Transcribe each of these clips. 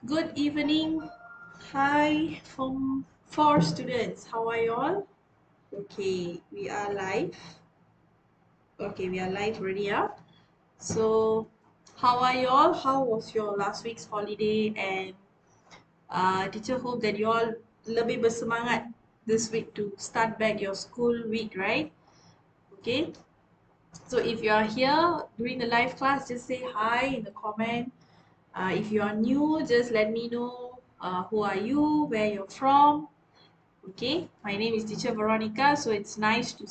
Good evening. Hi from four students. How are you all? Okay, we are live. Okay, we are live already. Yeah. So, how are you all? How was your last week's holiday? And teacher hope that you all lebih bersemangat this week to start back your school week, right? Okay. So if you are here during the live class, just say hi in the comment. If you are new, just let me know who are you, where you're from. Okay, my name is Teacher Veronica, so it's nice to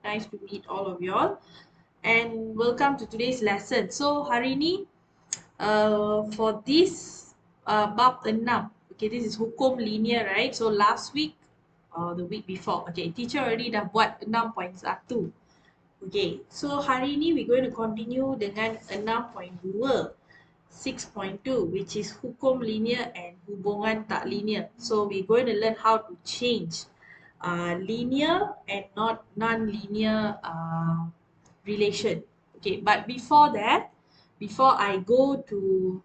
nice to meet all of y'all. And welcome to today's lesson. So hari ni, for this bab 6, okay, this is hukum linear, right? So last week, the week before, okay, teacher already dah buat 6.1. Okay, so hari ni we're going to continue dengan 6.2. 6.2, which is hukum linear and hubungan tak linear. So we're going to learn how to change linear and not non-linear relation. Okay, but before that, before I go to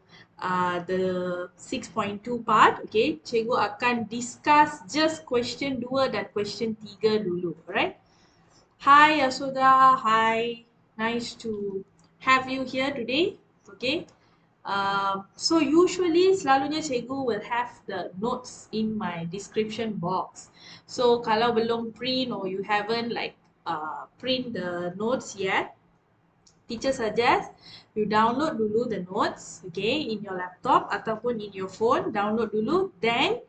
the 6.2 part, okay, cikgu akan discuss just question 2 dan question 3 dulu, alright? Hi Yasoda, hi, nice to have you here today, okay? So usually selalunya cikgu will have the notes in my description box. So kalau belum print or you haven't print the notes yet, teacher suggest you download dulu the notes, okay, in your laptop ataupun in your phone, download dulu, then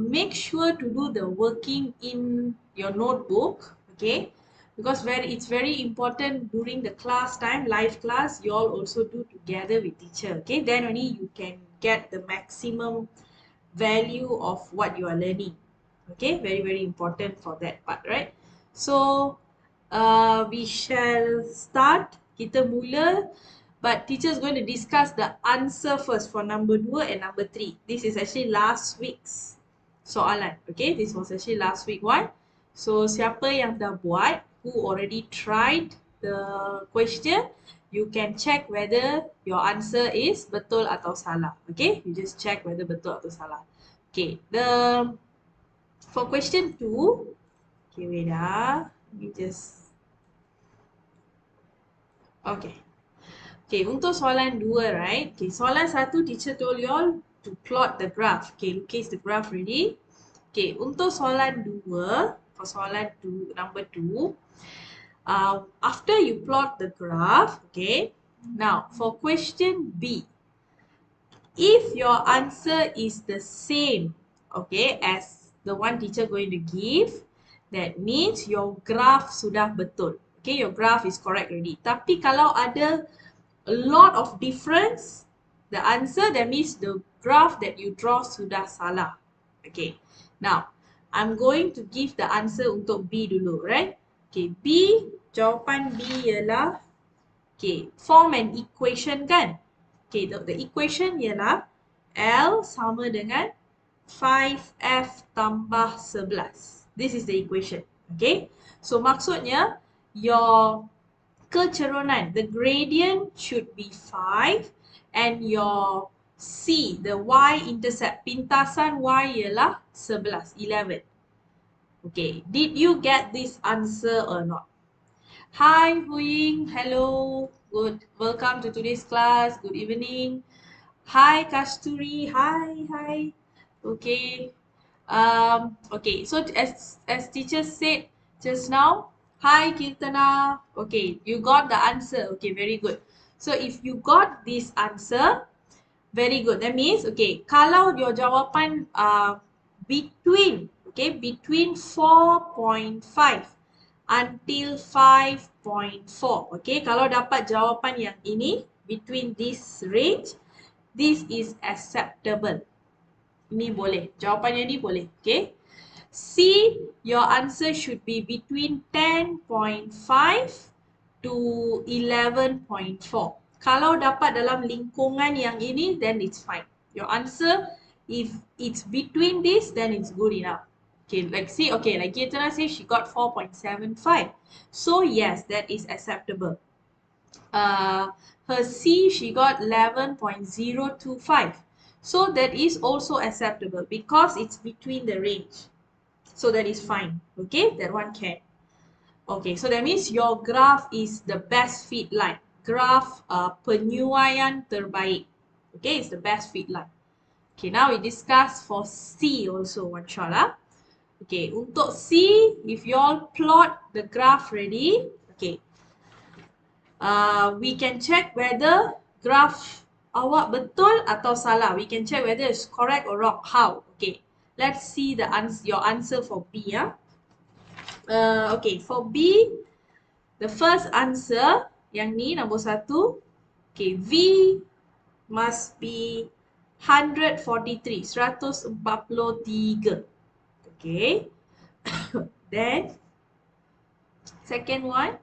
make sure to do the working in your notebook, okay, because it's very important during the class time, live class, you all also do together with teacher, okay, then only you can get the maximum value of what you are learning, okay, very important for that part, right? So we shall start, kita mula, but teacher is going to discuss the answer first for number 2 and number 3. This is actually last week's soalan, okay, this was actually last week one. So siapa yang dah buat, who already tried the question, you can check whether your answer is betul atau salah, okay, you just check whether betul atau salah. Okay, for question 2, okay, wait let me just, okay. Okay, untuk soalan 2, right? Okay, soalan 1, teacher told you all to plot the graph. Okay, lukis the graph ready. Okay, untuk soalan 2, for soalan 2, number 2, after you plot the graph, okay, now for question B, if your answer is the same, okay, as the one teacher going to give, that means your graph sudah betul. Okay, your graph is correct already. Tapi kalau ada a lot of difference, the answer, that means the graph that you draw sudah salah. Okay, now I'm going to give the answer untuk B dulu, right? Okay, B, jawapan B ialah, okay, form an equation kan? Okay, the equation ialah L sama dengan 5F tambah 11. This is the equation, okay? So maksudnya, your kecerunan, the gradient should be 5 and your C, the y-intercept, pintasan y ialah 11. Okay, did you get this answer or not? Hi Huying, hello, good, welcome to today's class, good evening. Hi Kasturi, hi. Okay, okay, so as teacher said just now, hi Kirtana. Okay, you got the answer. Okay, very good. So if you got this answer, very good. That means, okay, kalau your jawapan between 4.5 until 5.4. Okay, kalau dapat jawapan yang ini between this range, this is acceptable. Ini boleh. Jawapannya ni boleh. Okay. C, your answer should be between 10.5 to 11.4. Kalau dapat dalam lingkungan yang ini, then it's fine. Your answer, if it's between this, then it's good enough. Okay, like see, okay, like Kirtana says she got 4.75. So yes, that is acceptable. Her C, she got 11.025. So that is also acceptable because it's between the range. So that is fine. Okay, that one can. Okay, so that means your graph is the best fit line. Graph penyuaian terbaik. Okay, it's the best fit line. Okay, now we discuss for C also one shot. Okay, untuk C, if you all plot the graph ready, okay, we can check whether graph awak betul atau salah. We can check whether it's correct or wrong. How? Okay, let's see your answer for B. Okay, for B, the first answer, yang ni nombor 1, okay, V must be 143, 143. Okay. Then, second one,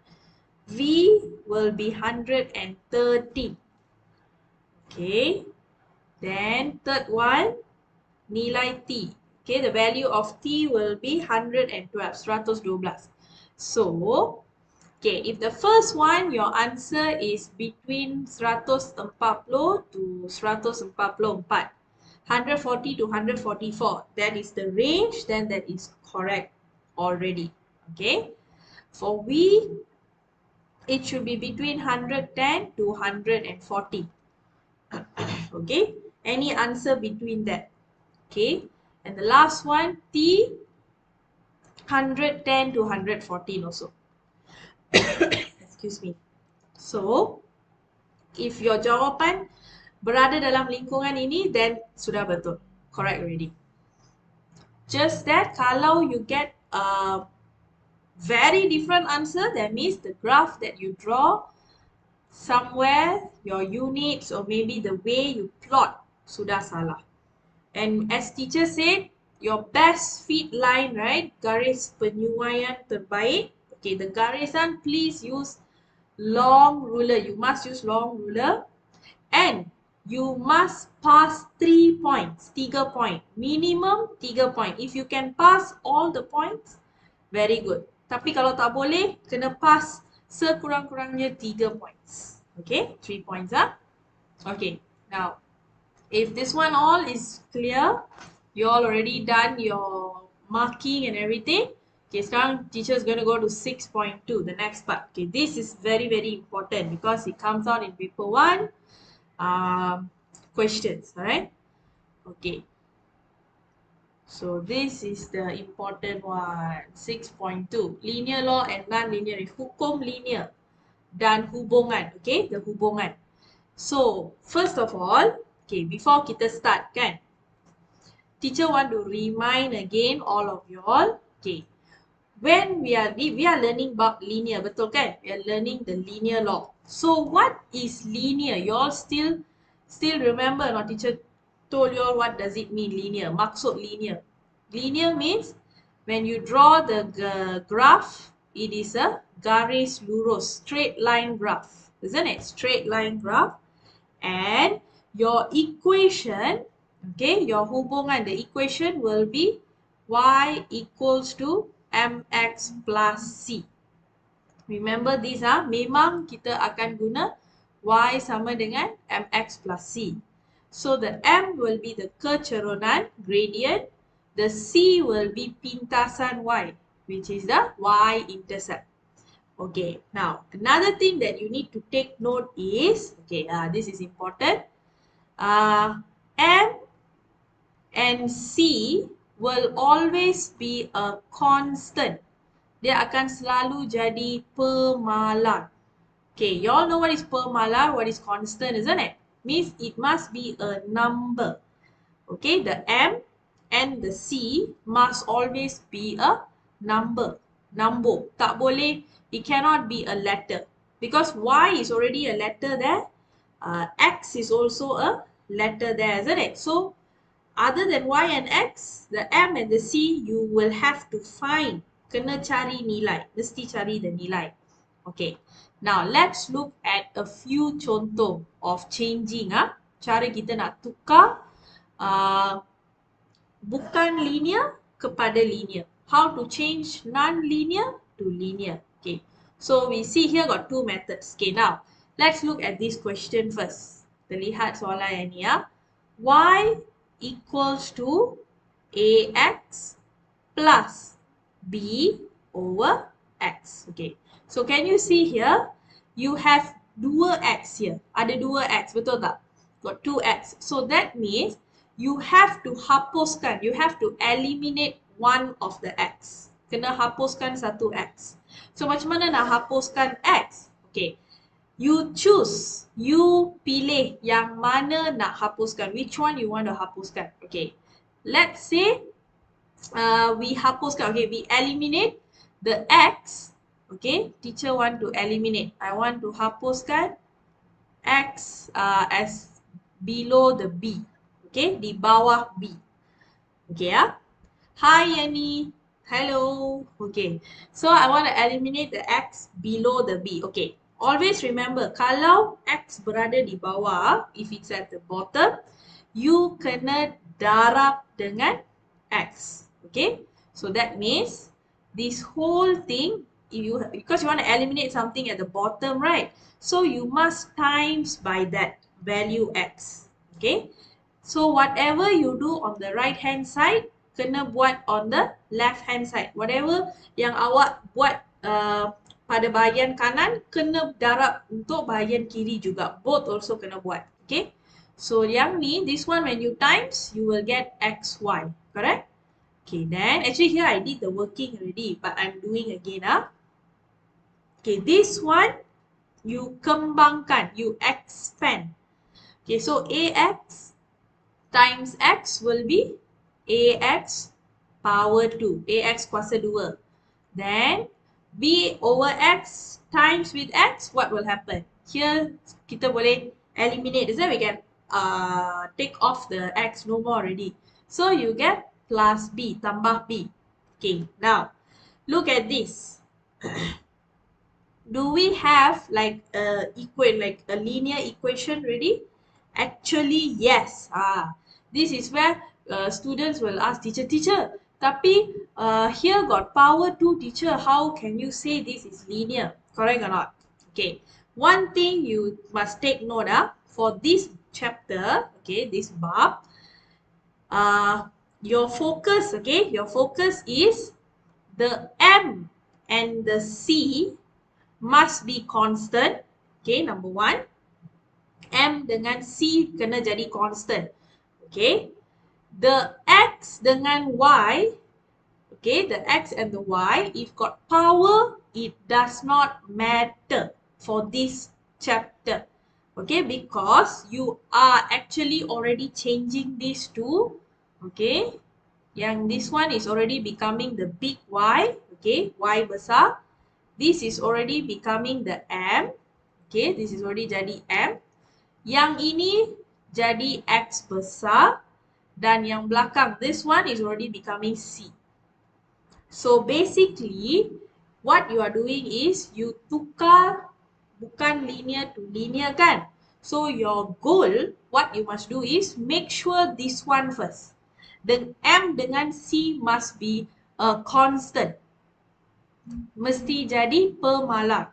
V will be 113. Okay. Then, third one, nilai T. Okay, the value of T will be 112, 112. So, okay, if the first one, your answer is between 140 to 144, 140 to 144, that is the range, then that is correct already. Okay, for V, it should be between 110 to 140. Okay, any answer between that. Okay, and the last one, T, 110 to 114 also. Excuse me. So, if your jawapan berada dalam lingkungan ini, then sudah betul. Correct already. Just that kalau you get a very different answer, that means the graph that you draw somewhere, your units or maybe the way you plot sudah salah. And as teacher said, your best fit line, right? Garis penyuaian terbaik. Okay, the garisan, please use long ruler. You must use long ruler. And you must pass 3 points, 3 point. Minimum 3 point. If you can pass all the points, very good. Tapi kalau tak boleh, kena pass sekurang-kurangnya 3 points. Okay, 3 points. Okay, now, if this one all is clear, you all already done your marking and everything. Okay, sekarang teacher is going to go to 6.2, the next part. Okay, this is very, very important because it comes out in paper 1. Questions, alright? Okay. So this is the important one. 6.2. Linear law and non-linear. Hukum linear dan hubungan. Okay, the hubungan. So, first of all, okay, before kita start, kan, teacher want to remind again all of you all, okay, when we are learning about linear, betul kan? We are learning the linear law. So, what is linear? You all still remember, no? Teacher told you all what does it mean, linear. Maksud linear. Linear means when you draw the graph, it is a garis lurus, straight line graph, isn't it? Straight line graph. And your equation, okay, your hubungan, the equation will be y equals to mx plus c. Remember this, memang kita akan guna y sama dengan mx plus c. So the m will be the kecerunan, gradient. The c will be pintasan y, which is the y-intercept. Okay, now another thing that you need to take note is, okay, this is important. M and C will always be a constant. Dia akan selalu jadi pemalar. Okay, you all know what is pemalar, what is constant, isn't it? Means it must be a number. Okay, the M and the C must always be a number. Number. Tak boleh, it cannot be a letter. Because Y is already a letter there. X is also a letter there, isn't it? So, other than Y and X, the M and the C, you will have to find. Kena cari nilai. Mesti cari the nilai. Okay. Now, let's look at a few contoh of changing. Cara kita nak tukar bukan linear kepada linear. How to change non-linear to linear. Okay. So, we see here got two methods. Okay, now, let's look at this question first. Kita lihat soalan yang ni. y equals to ax plus b over x. Okay. So can you see here? You have dua x here. Ada dua x, betul tak? Got 2x. So that means you have to hapuskan. You have to eliminate one of the x. Kena hapuskan satu x. So macam mana nak hapuskan x? Okay. You choose. You pilih yang mana nak hapuskan. Which one you want to hapuskan. Okay. Let's say we hapuskan. Okay, we eliminate the x. Okay, teacher want to eliminate. I want to hapuskan x as below the b. Okay, di bawah b. Okay ya. Hi Annie. Hello. Okay. So I want to eliminate the x below the b. Okay. Always remember, kalau x berada di bawah, if it's at the bottom, you kena darab dengan x. Okay. So that means this whole thing, if you because you want to eliminate something at the bottom, right? So you must times by that value x. Okay. So whatever you do on the right hand side, kena buat on the left hand side. Whatever yang awak buat pada bahagian kanan, kena darab untuk bahagian kiri juga. Both also kena buat. Okay. So yang ni, this one when you times, you will get xy. Correct? Okay, then actually here I did the working already, but I'm doing again. Okay, this one, you kembangkan, you expand. Okay, so ax times x will be ax power 2. Ax kuasa 2. Then b over x times with x, what will happen? Here kita boleh eliminate. Is that we can take off the x, no more already. So you get plus b, tambah b. Okay, now look at this. Do we have like a linear equation ready? Actually, yes. This is where students will ask teacher, tapi here got power 2 teacher. How can you say this is linear? Correct or not? Okay. One thing you must take note for this chapter, okay, this bab, your focus is the M and the C must be constant. Okay, number one. M dengan C kena jadi constant. Okay. The X dengan Y, okay, the X and the Y, if got power, it does not matter for this chapter. Okay, because you are actually already changing these two. Okay, yang this one is already becoming the big Y. Okay, Y besar. This is already becoming the M. Okay, this is already jadi M. Yang ini jadi X besar. Dan yang belakang, this one is already becoming C. So basically, what you are doing is you tukar bukan linear to linear kan. So your goal, what you must do is make sure this one first. The M dengan C must be a constant. Mesti jadi pemalar.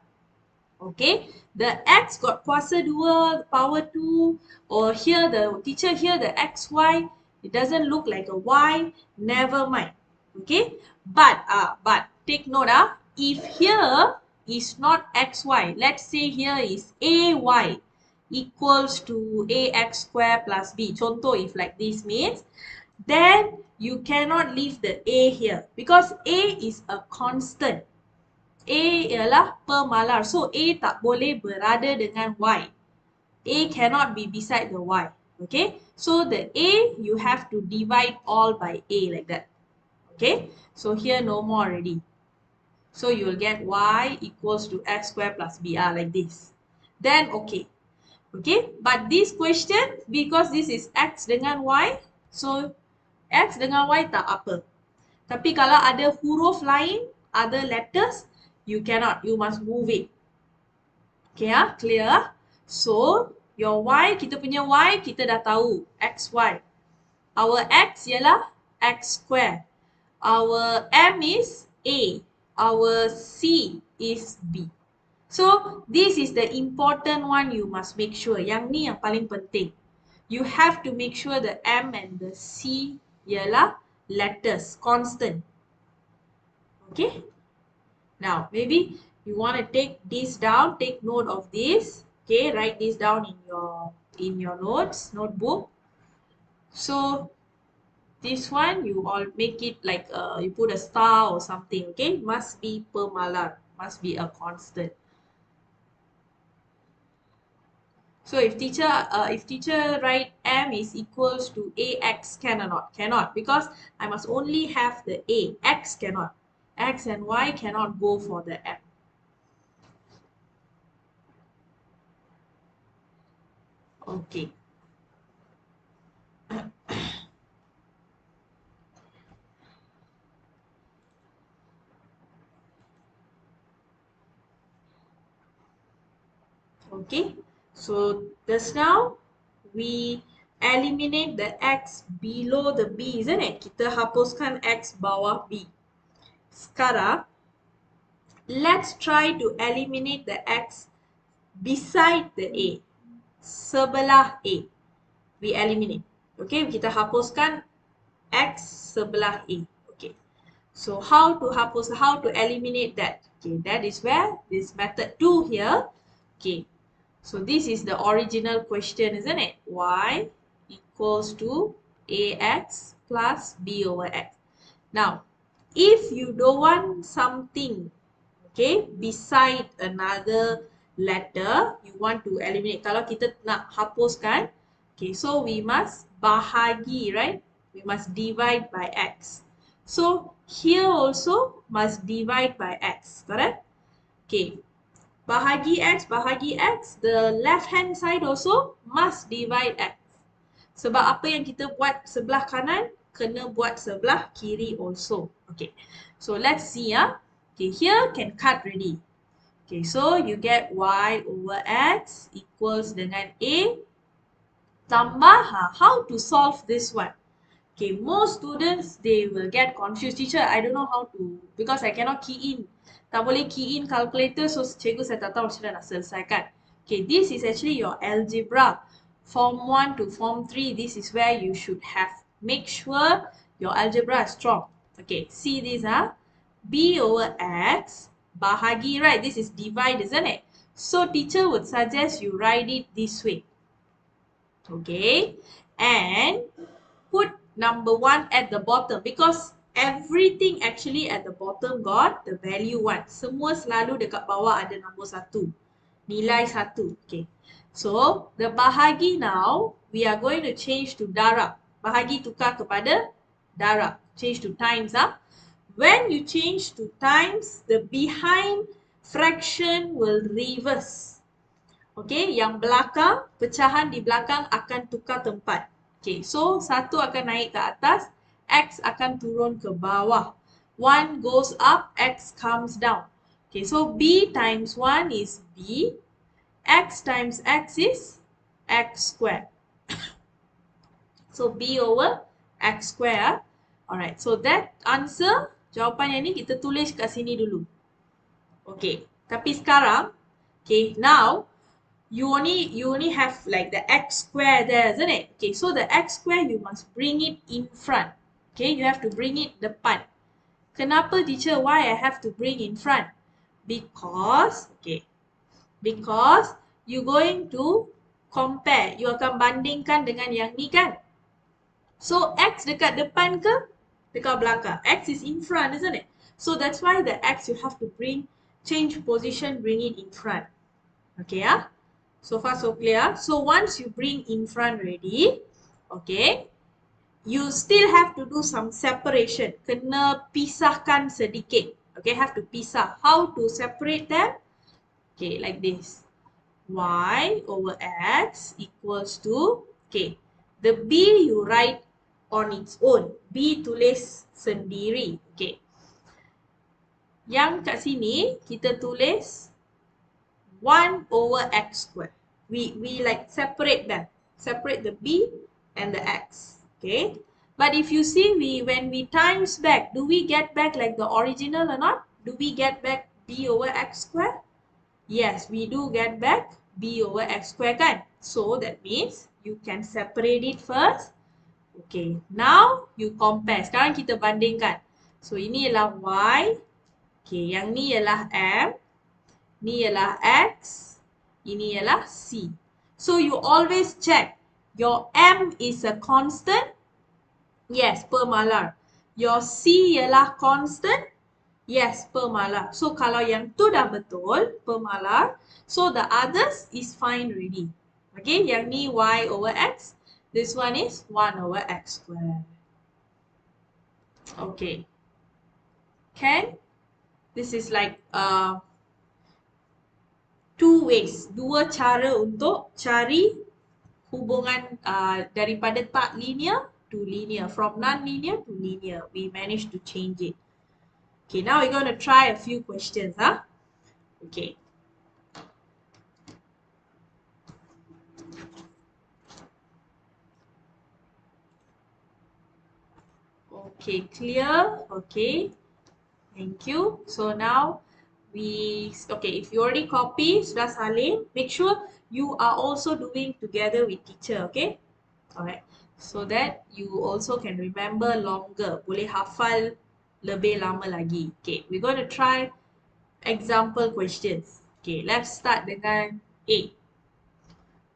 Okay, the X got kuasa 2, power 2, or here the teacher here the XY, it doesn't look like a Y, never mind. Okay, but take note if here is not XY, let's say here is AY equals to AX square plus B. Contoh if like this means, then you cannot leave the A here because A is a constant. A ialah pemalar. So, A tak boleh berada dengan Y. A cannot be beside the Y. Okay. So, the A, you have to divide all by A like that. Okay. So, here no more already. So, you will get Y equals to X square plus B. Like this. Then, okay. Okay. But this question, because this is X dengan Y, so, X dengan Y tak apa. Tapi kalau ada huruf lain, other letters, you cannot. You must move it. Okay, clear? So, your Y, kita punya Y, kita dah tahu. XY. Our X ialah X square. Our M is A. Our C is B. So, this is the important one you must make sure. Yang ni yang paling penting. you have to make sure the M and the C ialah letters, constant. Okay. Now, maybe you want to take this down, take note of this. Okay, write this down in your notes, notebook. So this one you all make it like you put a star or something. Okay, must be per malam, must be a constant. So if teacher write M is equals to AX, can or not? Cannot, because I must only have the A. X cannot. X and Y cannot go for the M. Okay. Okay. So just now we eliminate the X below the B, isn't it? Kita hapuskan X bawah B. Sekarang let's try to eliminate the X beside the A. Sebelah A. We eliminate. Okay, kita hapuskan X sebelah A. Okay. So how to eliminate that? Okay, that is where this method 2 here. Okay. So this is the original question, isn't it? Y equals to AX plus B over X. Now, if you don't want something, okay, beside another letter, you want to eliminate. Kalau kita nak hapuskan, okay, so we must bahagi, right? We must divide by X. So here also must divide by X, correct? Okay, bahagi X, the left hand side also must divide X. Sebab apa yang kita buat sebelah kanan, kena buat sebelah kiri also. Okay, so let's see ya. Okay, here can cut ready. Okay, so you get Y over X equals dengan A tambah, how to solve this one? Okay, most students, they will get confused. Teacher, I don't know how to, because I cannot key in. Tak boleh key in calculator, so cikgu saya tak tahu macam mana nak selesaikan. Okay, this is actually your algebra. Form 1 to Form 3, this is where you should have. Make sure your algebra is strong. Okay, see this, B over X, bahagi, right? This is divide, isn't it? So teacher would suggest you write it this way. Okay, and put number 1 at the bottom because everything actually at the bottom got the value 1. Semua selalu dekat bawah ada nombor 1. Nilai 1. Okay. So, the bahagi now, we are going to change to darab. Bahagi tukar kepada darab. Change to times. When you change to times, the behind fraction will reverse. Okay, yang belakang, pecahan di belakang akan tukar tempat. Okay, so 1 akan naik ke atas, X akan turun ke bawah. 1 goes up, X comes down. Okay, so B times 1 is B. X times X is X squared. So B over X squared. Alright, so that answer, jawapan yang ni kita tulis kat sini dulu. Okay, tapi sekarang, okay, now, you only have like the X square there, isn't it? Okay, so the X square you must bring it in front. Okay, you have to bring it depan. Kenapa teacher? Why I have to bring in front? Because, okay, because you going to compare. You akan bandingkan dengan yang ni kan? So X dekat depan ke? Dekat belakang. X is in front, isn't it? So that's why the X you have to change position, bring it in front. Okay, so far so clear. So once you bring in front ready, okay, you still have to do some separation. Kena pisahkan sedikit. Okay, have to pisah. How to separate them? Okay, like this. Y over X equals to, okay, the B you write on its own. B tulis sendiri. Okay. Yang kat sini kita tulis 1 over X squared. We like separate them. Separate the B and the X. Okay. But if you see, when we times back, do we get back like the original or not? Do we get back B over X squared? Yes, we do get back B over X squared kan? So that means you can separate it first. Okay, now you compare. Sekarang kita bandingkan. So, ini ialah Y. Okay, yang ni ialah M. Ni ialah X. Ini ialah C. So, you always check. Your M is a constant. Yes, per molar. Your C ialah constant. Yes, per molar. So, kalau yang tu dah betul, per molar. So, the others is fine already. Okay, yang ni Y over X. This one is 1 over X square. Okay. Can? This is like two ways. Dua cara untuk cari hubungan daripada tak linear to linear. From non-linear to linear. We managed to change it. Okay, now we're going to try a few questions. Okay. Okay, clear. Okay. Thank you. So now okay, if you already copy, sudah salin, make sure you are also doing together with teacher, okay? Alright. So that you also can remember longer. Boleh hafal lebih lama lagi. Okay, we're going to try example questions. Okay, let's start dengan A.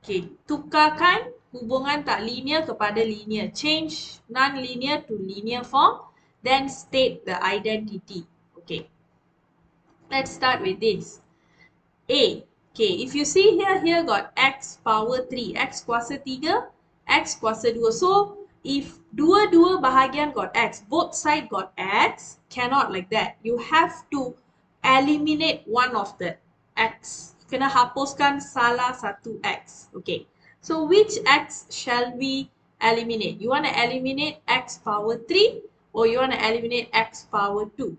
Okay, tukarkan hubungan tak linear kepada linear. Change non-linear to linear form. Then state the identity. Okay. Let's start with this. A. Okay, if you see here got x power 3. X kuasa 3, x kuasa 2. So, if dua-dua bahagian got x, both side got x, cannot like that. You have to eliminate one of the x. Kena hapuskan salah satu x. Okay. So, which x shall we eliminate? You want to eliminate x power 3 or you want to eliminate x power 2?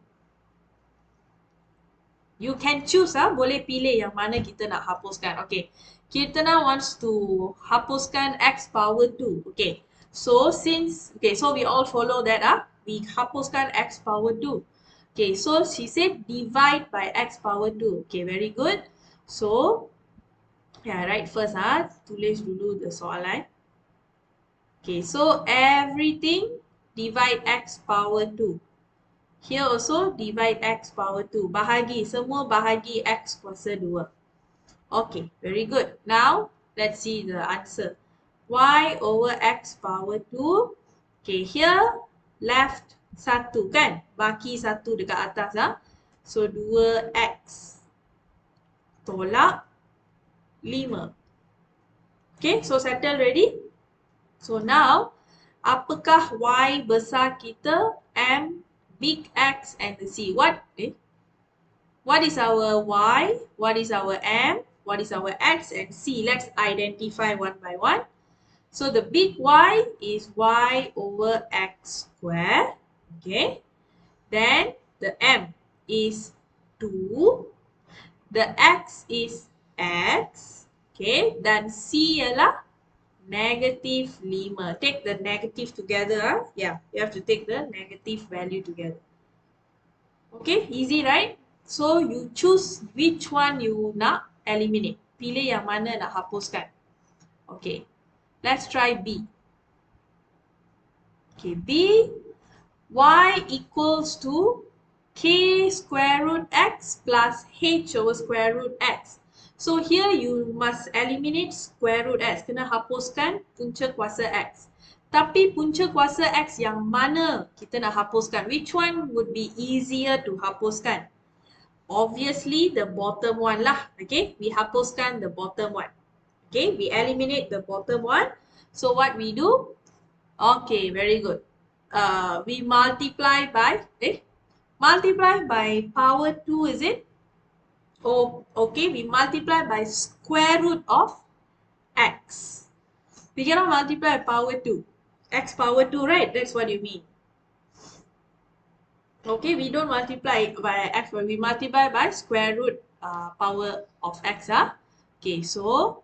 You can choose, boleh pilih yang mana kita nak hapuskan. Okay, kita now wants to hapuskan x power 2. Okay, so so we all follow that, we hapuskan x power 2. Okay, so she said divide by x power 2. Okay, very good. So, yeah, right first, tulis dulu the soalan. Okay, so everything divide x power 2. Here also divide x power 2. Bahagi, semua bahagi x kuasa 2. Okay, very good. Now, let's see the answer. Y over x power 2. Okay, here left 1 kan? Baki 1 dekat atas. So, 2x tolak 5. Okay, so settle ready? So, now, apakah y besar kita? M, big X and the C. What is our Y? What is our M? What is our X and C? Let's identify one by one. So the big Y is Y over X square. Okay. Then the M is 2. The X is X. Okay. Dan C ialah negative 5. Take the negative together. Yeah, you have to take the negative value together. Okay, easy, right? So, you choose which one you nak eliminate. Pilih yang mana nak hapuskan. Okay, let's try B. Okay, B, Y equals to K square root X plus H over square root X. So, here you must eliminate square root X. Kena hapuskan punca kuasa X. Tapi punca kuasa X yang mana kita nak hapuskan? Which one would be easier to hapuskan? Obviously, the bottom one lah. Okay, we hapuskan the bottom one. Okay, we eliminate the bottom one. So, what we do? Okay, very good. We multiply by, multiply by power 2, is it? Oh, okay, we multiply by square root of x. We cannot multiply by power 2. X power 2, right? That's what you mean. Okay, we don't multiply by x, but we multiply by square root power of x. Okay, so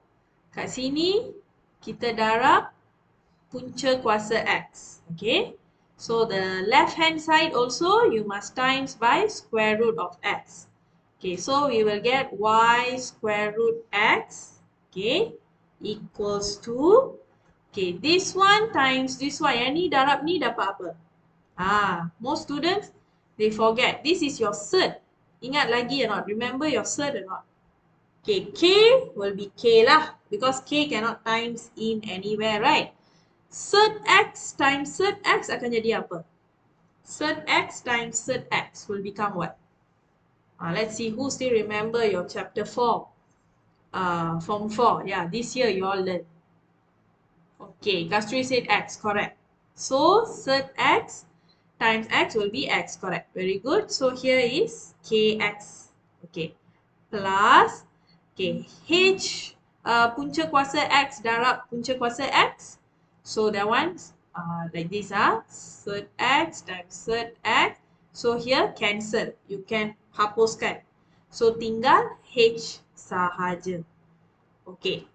kat sini kita darab punca kuasa x. Okay, so the left hand side also you must times by square root of x. Okay, so we will get y square root x, okay, equals to Okay, this one times this one. Yang ni darab ni dapat apa? Most students, they forget. This is your cert. Ingat lagi or not? Remember your cert or not? Okay, K will be K lah. Because K cannot times in anywhere, right? Cert X times cert X akan jadi apa? Cert X times cert X will become what? Let's see who still remember your chapter 4. Form 4. Yeah, this year you all learn. Okay, Kasturi said X, correct. So, cert X times X will be X, correct. Very good. So, here is KX. Okay, plus, okay, H punca kuasa X darab punca kuasa X. So, that one's like this, cert X times cert X. So, here cancel. You can hapuskan. So, tinggal H sahaja. Okay.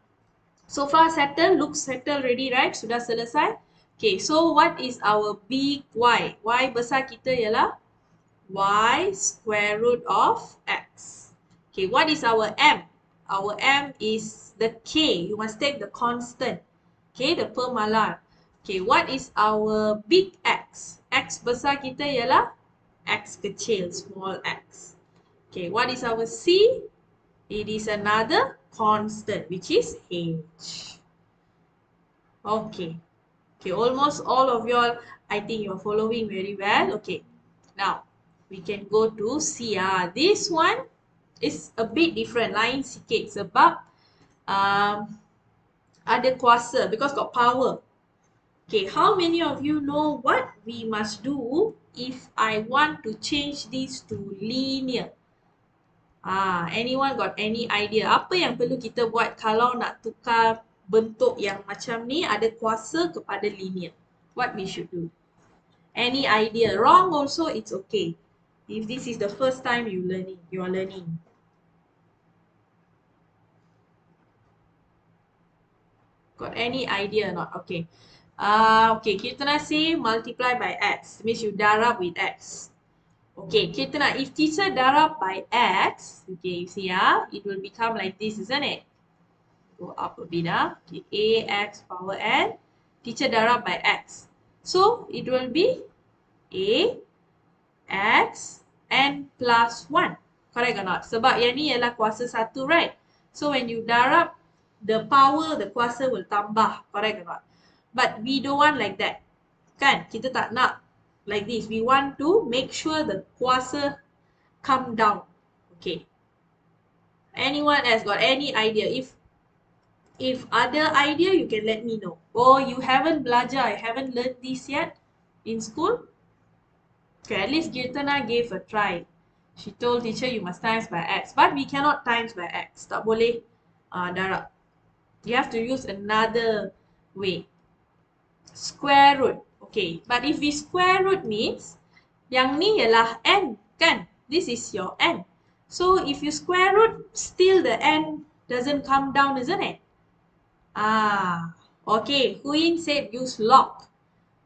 So far settled, looks settled ready, right? Sudah selesai. Okay, so what is our big Y? Y besar kita ialah Y square root of X. Okay, what is our M? Our M is the K. You must take the constant. Okay, the per malar. Okay, what is our big X? X besar kita ialah X kecil, small x. Okay, what is our C? It is another constant, which is H. Okay. Okay, almost all of y'all, I think you're following very well. Okay. Now, we can go to C. This one is a bit different. Lain sikit sebab ada kuasa because got power. Okay, how many of you know what we must do if I want to change this to linear? Anyone got any idea? Apa yang perlu kita buat kalau nak tukar bentuk yang macam ni ada kuasa kepada linear? What we should do? Any idea? Wrong also, it's okay. If this is the first time you are learning. Got any idea or not? Okay. Okay, kita nak say multiply by x. Means you darab with x. Okay, kita nak, if teacher darab by x, okay, you see it will become like this, isn't it? Go up a bit, Okay, ax power n, teacher darab by x. So, it will be a x n plus 1. Correct or not? Sebab yang ni ialah kuasa 1, right? So, when you darab, the power, the kuasa will tambah. Correct or not? But we don't want like that. Kan? Kita tak nak like this. We want to make sure the kuasa come down. Okay. Anyone else got any idea? If other idea, you can let me know. Or you haven't belajar, you haven't learned this yet in school? Okay, at least Kirtana gave a try. She told teacher you must times by x. But we cannot times by x. Tak boleh darab. You have to use another way. Square root. Okay, but if we square root means yang ni ialah n, kan? This is your n. So if you square root, still the n doesn't come down, isn't it? Okay. Huyin said use log.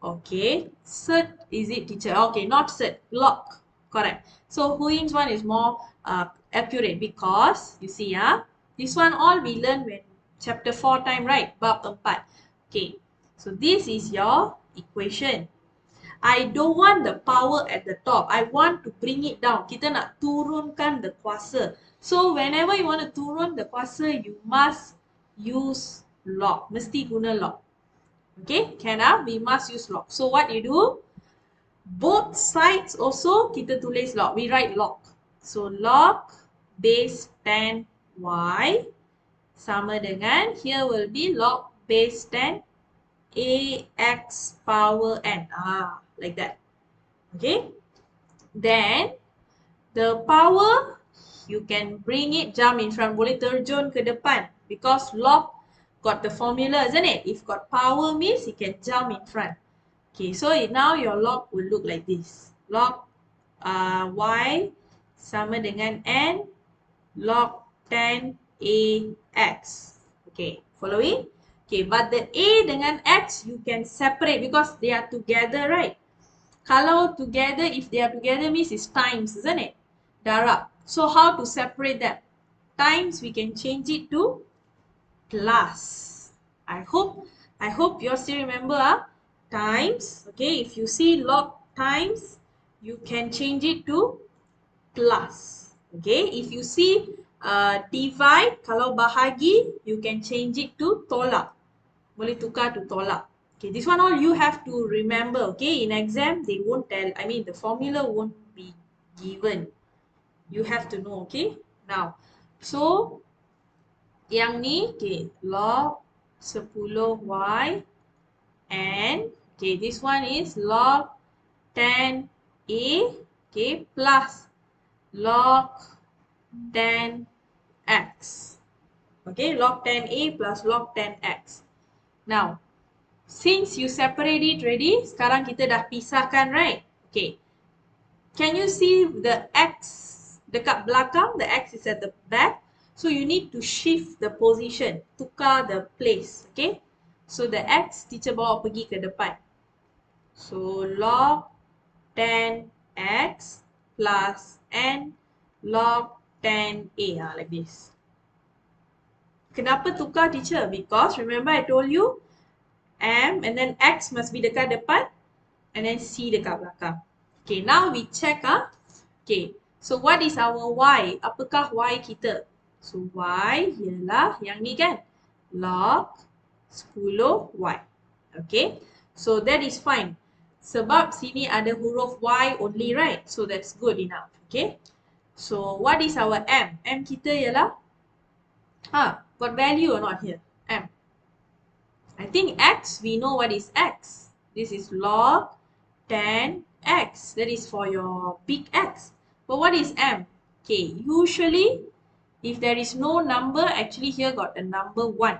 Okay. Cert, is it teacher? Okay, not cert, log. Correct. So Huyin's one is more accurate because you see, this one all we learn when chapter 4 time, right? Bab 4. Okay. So this is your equation. I don't want the power at the top. I want to bring it down. Kita nak turunkan the kuasa. So whenever you want to turun the kuasa, you must use log. Mesti guna log. Okay, can we must use log. So what you do? Both sides also kita tulis log. We write log. So log base 10y sama dengan, here will be log base 10 ax power n. Like that. Okay. Then the power, you can bring it, jump in front. Boleh terjun ke depan. Because log got the formula, isn't it? If got power means it can jump in front. Okay, so now your log will look like this. Log y sama dengan n log 10 ax. Okay, following? Okay, but the a dengan x you can separate because they are together, right? Kalau together, if they are together means it's times, isn't it? Darab. So how to separate them? Times we can change it to plus. I hope I hope you all still remember times. Okay, if you see log times, you can change it to plus. Okay, if you see divide, kalau bahagi, you can change it to tolak. Boleh tukar to tolak. Okay, this one all you have to remember. Okay, in exam, they won't tell, I mean, the formula won't be given. You have to know, okay? Now, so, yang ni, okay, log 10y and, okay, this one is log 10a, okay, plus log 10x. Okay, log 10a plus log 10x. Now, since you separate it ready, sekarang kita dah pisahkan, right? Okay. Can you see the X dekat belakang? The X is at the back. So you need to shift the position, tukar the place, okay? So the X teacher bawa pergi ke depan. So log 10x plus n log 10a, like this. Kenapa tukar teacher? Because remember I told you M and then X must be dekat depan and then C dekat belakang. Okay, now we check Okay, so what is our Y? Apakah Y kita? So Y ialah yang ni kan? Log 10Y. Okay, so that is fine. Sebab sini ada huruf Y only, right? So that's good enough. Okay, so what is our M? M kita ialah got value or not here? M. I think X, we know what is X. This is log 10x. That is for your big X. But what is M? Okay, usually if there is no number, actually here got the number 1.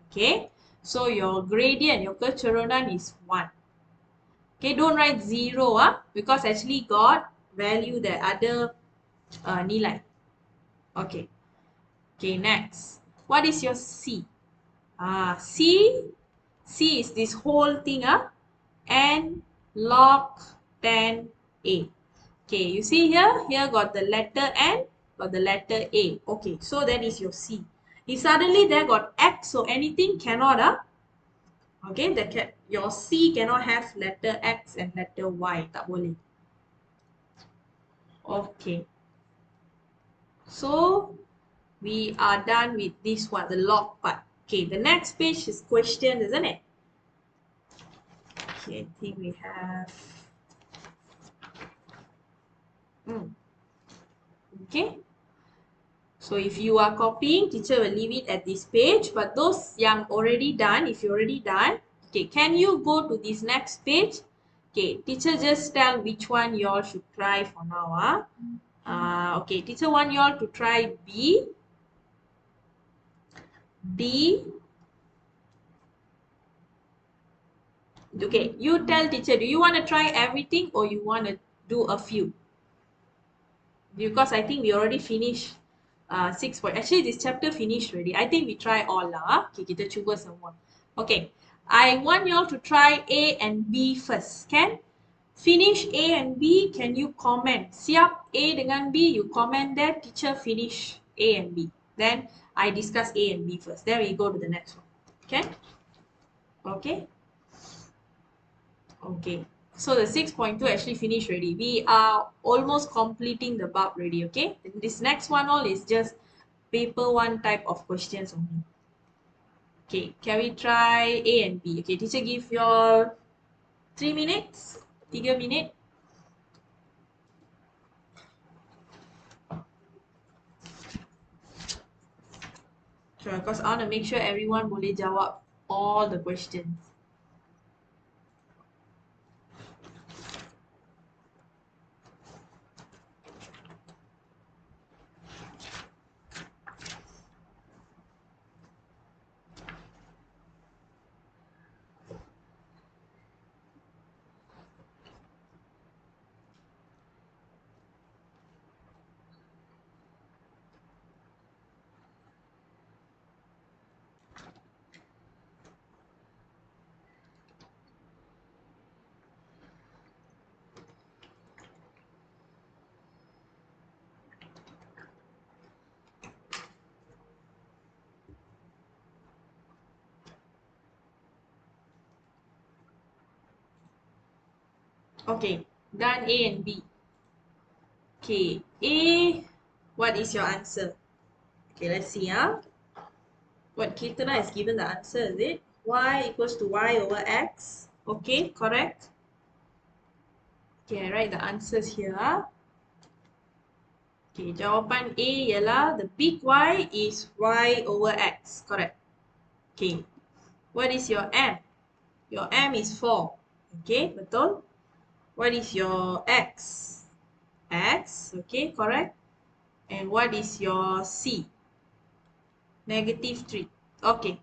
Okay, so your gradient, your keturunan is 1. Okay, don't write 0 because actually got value there, ada nilai. Okay, okay, next. What is your C? C is this whole thing and log 10a. Okay, you see here got the letter N, got the letter A. Okay, so that is your C. If suddenly there got X or anything, cannot okay, your C cannot have letter X and letter Y, tak boleh. Okay, so we are done with this one, the log part. Okay, the next page is question, isn't it? Okay, I think we have okay. So if you are copying, teacher will leave it at this page. But those yang already done, if you already done, okay, can you go to this next page? Okay, teacher just tell which one you all should try for now. Okay, teacher want you all to try B, D. Okay, you tell teacher, do you want to try everything or you want to do a few? Because I think we already finished 6 point. Actually, this chapter finished already. I think we try all lah. Okay, kita cuba semua. Okay, I want you all to try A and B first. Can? Finish A and B, can you comment? Siap A dengan B, you comment there. Teacher finish A and B. Then I discuss A and B first. Then we go to the next one. Okay? Okay? Okay. So the 6.2 actually finished already. We are almost completing the bulk already, okay? This next one all is just paper 1 type of questions only. Okay, can we try A and B? Okay, teacher give you all 3 minutes, 3 minutes. Sure, because I want to make sure everyone boleh jawab all the questions. Okay, done A and B. Okay, A, what is your answer? Okay, let's see. What Kirtana has given the answer, is it? Y equals to Y over X. Okay, correct. Okay, I write the answers here. Okay, jawapan A ialah the big Y is Y over X. Correct. Okay, what is your M? Your M is 4. Okay, betul. What is your X? X, okay, correct. And what is your C? -3. Okay,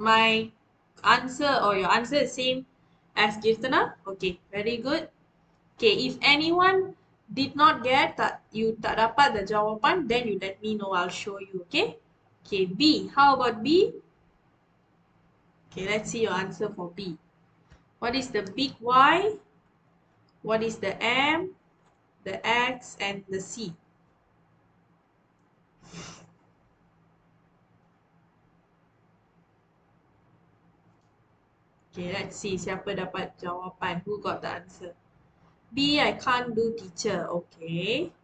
my answer or your answer is same as Kirtana. Okay, very good. Okay, if anyone did not get you tak dapat the jawapan, then you let me know. I'll show you. Okay. Okay, B. How about B? Okay, let's see your answer for B. What is the big Y? What is the M, the X, and the C? Okay, let's see siapa dapat jawapan. Who got the answer? B, I can't do teacher. Okay.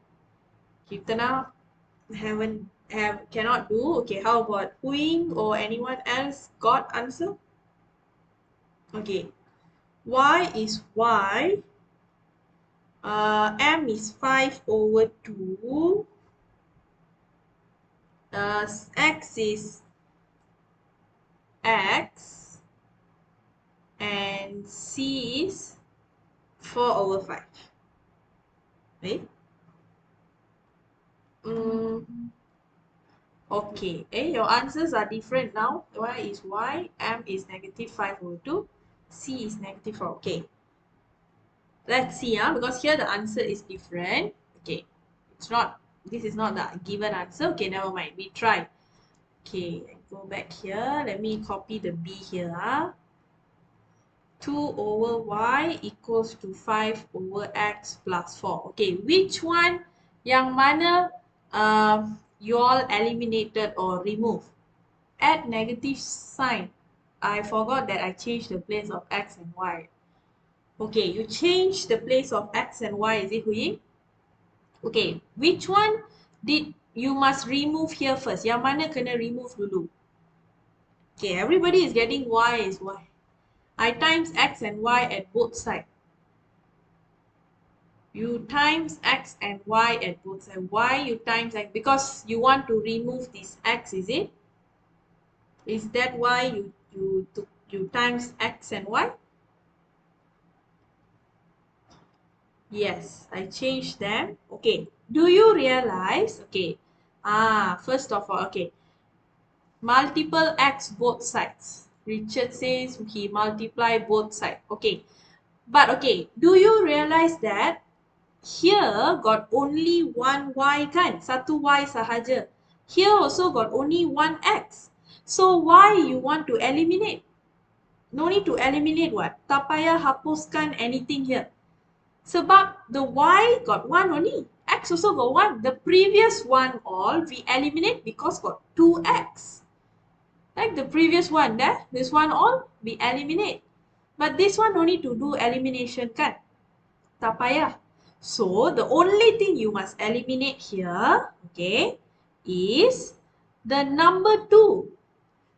Kita now cannot do. Okay, how about Huing or anyone else got answer? Okay. Y is Y. M is 5 over 2. X is X. And C is 4 over 5. Right? Okay. Your answers are different now. Y is Y. M is -5 over 2. C is -4. Okay. Let's see, because here the answer is different. Okay. This is not the given answer. Okay, never mind. We try. Okay, go back here. Let me copy the B here. 2 over Y equals to 5 over X plus 4. Okay, which one yang mana you all eliminated or removed? Add negative sign. I forgot that I changed the place of X and Y. Okay, you change the place of X and Y, is it, Hui? Okay, which one did you must remove here first? Yang mana kena remove dulu? Okay, everybody is getting Y is Y. I times X and Y at both sides. You times X and Y at both sides. Why you times X? Because you want to remove this X, is it? Is that why you times X and Y? Yes, I changed them. Okay. Do you realize? Okay. First of all, okay. Multiple X both sides. Richard says he multiply both sides. Okay. But okay, do you realize that here got only one Y kan? Satu Y sahaja. Here also got only one X. So why you want to eliminate? No need to eliminate what? Tak payah hapuskan anything here. Sebab the Y got one only. X also got one. The previous one all we eliminate because got 2X. Like the previous one there, this one all we eliminate. But this one no need to do elimination kan? Tak payah. So the only thing you must eliminate here, okay, is the number 2.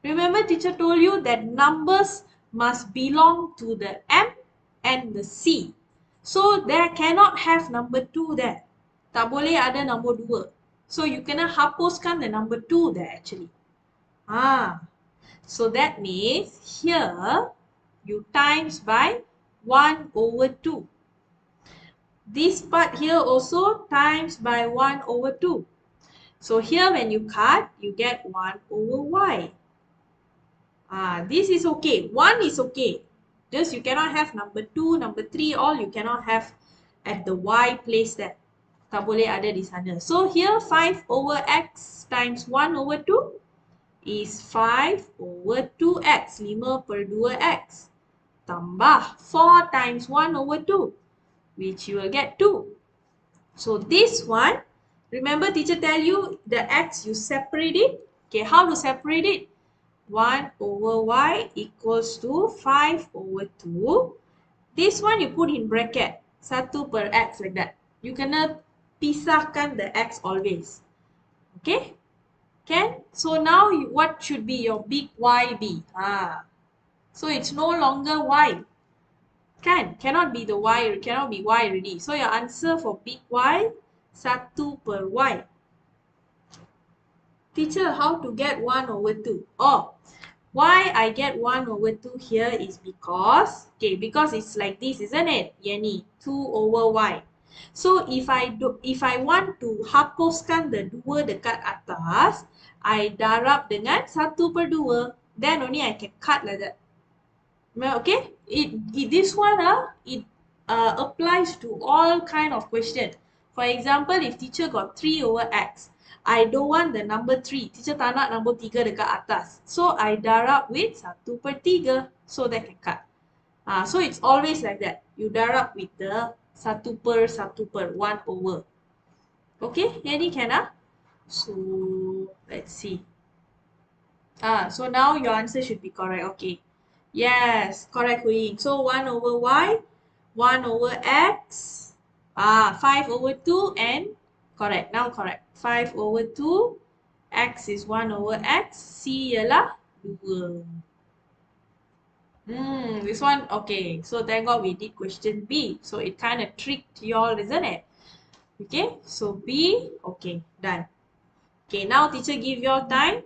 Remember teacher told you that numbers must belong to the M and the C. So there cannot have number 2 there. Tak boleh ada nombor 2. So you kena hapuskan the number 2 there actually. So that means here you times by 1 over 2. This part here also times by 1 over 2. So here when you cut, you get 1 over Y. This is okay. 1 is okay. Just you cannot have number 2, number 3, all you cannot have at the Y place there. Tak boleh ada di sana. So here 5 over X times 1 over 2 is 5 over 2X. 5 per 2X. Tambah 4 times 1 over 2, which you will get 2. So this one, remember teacher tell you the X you separate it. Okay, how to separate it? 1 over Y equals to 5 over 2. This one you put in bracket. 1 per X like that. You kena pisahkan the X always. Okay? Can? So now what should be your big Y be? So it's no longer Y. Cannot be the Y, cannot be Y already. So your answer for big Y, 1 per Y. Teacher, how to get 1 over 2? Oh, why I get 1 over 2 here is because, okay, because it's like this, isn't it? Yani, 2 over Y. So if I want to hapuskan the 2 dekat atas, I darab dengan 1 per 2. Then only I can cut like that. Okay, this one it applies to all kind of question. For example, if teacher got 3 over X, I don't want the number 3. Teacher tak nak number 3 dekat atas. So I darab with 1 per 3. So that can cut. So it's always like that. You darab with the 1 per 1 over. Okay, any can So let's see. So now your answer should be correct. Okay. Yes, correct, Hui. So 1 over Y, 1 over X, 5 over 2, and correct. Now correct. 5 over 2, X is 1 over X, C ialah 2. This one, okay. So thank God we did question B. So it kind of tricked y'all, isn't it? Okay, so B, okay, done. Okay, now teacher give your time.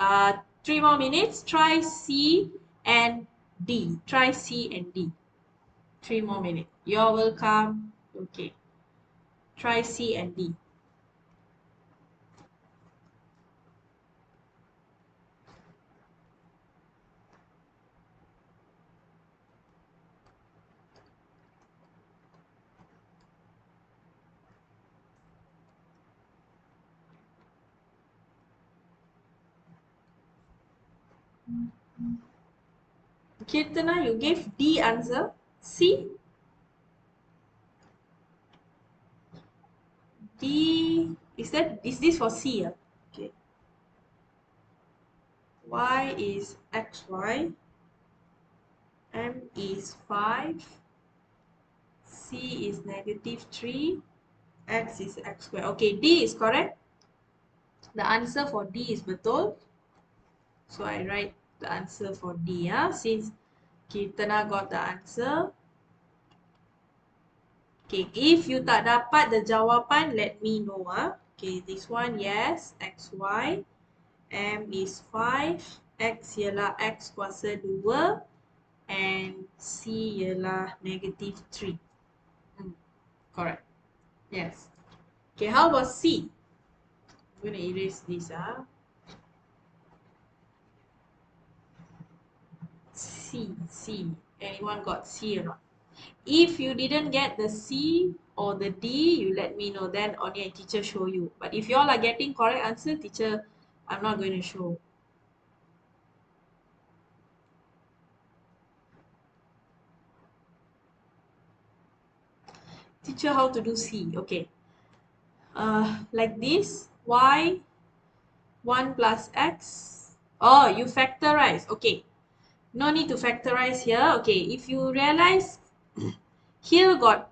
3 more minutes. Try C and D. Try C and D. 3 more minutes. You're welcome. Okay. Try C and D. Kirtana, you gave D answer. C. D. Is this for C? Okay. Y is XY. M is 5. C is -3. X is X squared. Okay, D is correct. The answer for D is betul. So I write the answer for D. Since Kirtana got the answer. Okay, if you tak dapat the jawapan, let me know. Okay, this one, yes, XY. M is 5. X ialah X kuasa 2. And C ialah -3. Correct. Yes. Okay, how about C? I'm going to erase this. C. Anyone got C or not? If you didn't get the C or the D, you let me know. Then only a teacher show you. But if you all are getting correct answer, teacher, I'm not going to show. Teacher, how to do C? Okay. Like this. Y 1 plus X. Oh, you factorize. Okay. No need to factorize here. Okay. If you realize here got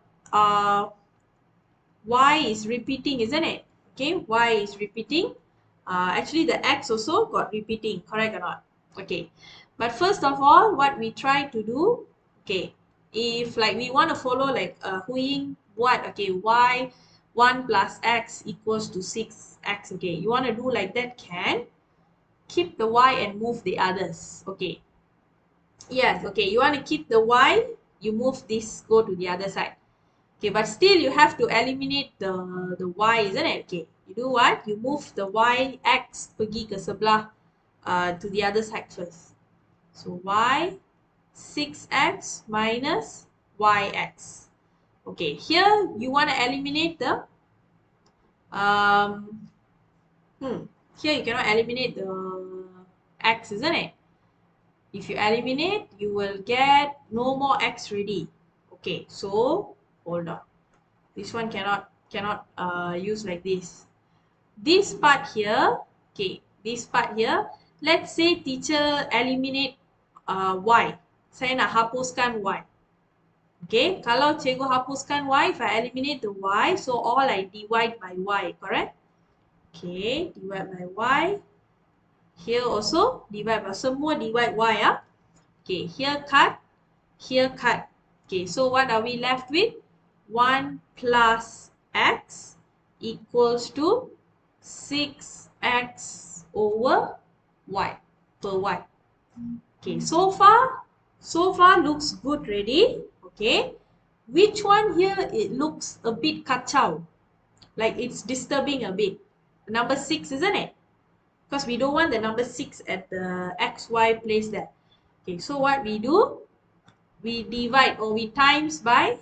Y is repeating, isn't it? Okay, Y is repeating. Actually, the X also got repeating, correct or not? Okay, but first of all, what we try to do, okay, if like we want to follow like Huiying what, okay, Y 1 plus X equals to 6X, okay, you want to do like that, can keep the Y and move the others, okay. Yes, okay, you want to keep the Y, you move this, go to the other side. Okay, but still you have to eliminate the Y, isn't it? Okay, you do what? You move the Y, X pergi ke sebelah to the other side first. So Y 6X minus YX. Okay, here you want to eliminate the um here you cannot eliminate the X, isn't it? If you eliminate, you will get no more X ready. Okay, so hold on. This one cannot use like this. This part here, okay, this part here, let's say teacher eliminate Y. Saya nak hapuskan Y. Okay, kalau cikgu hapuskan y, if I eliminate the y, so all I divide by y, correct? Okay, divide by y. Here also divide by, semua divide y ah. Okay, here cut, here cut. Okay, so what are we left with? 1 plus x equals to 6x over y per y. Okay, so far looks good ready. Okay, which one here it looks a bit kacau, like it's disturbing a bit? Number 6, isn't it? Because we don't want the number 6 at the xy place there. Okay, so what we do, we divide or we times by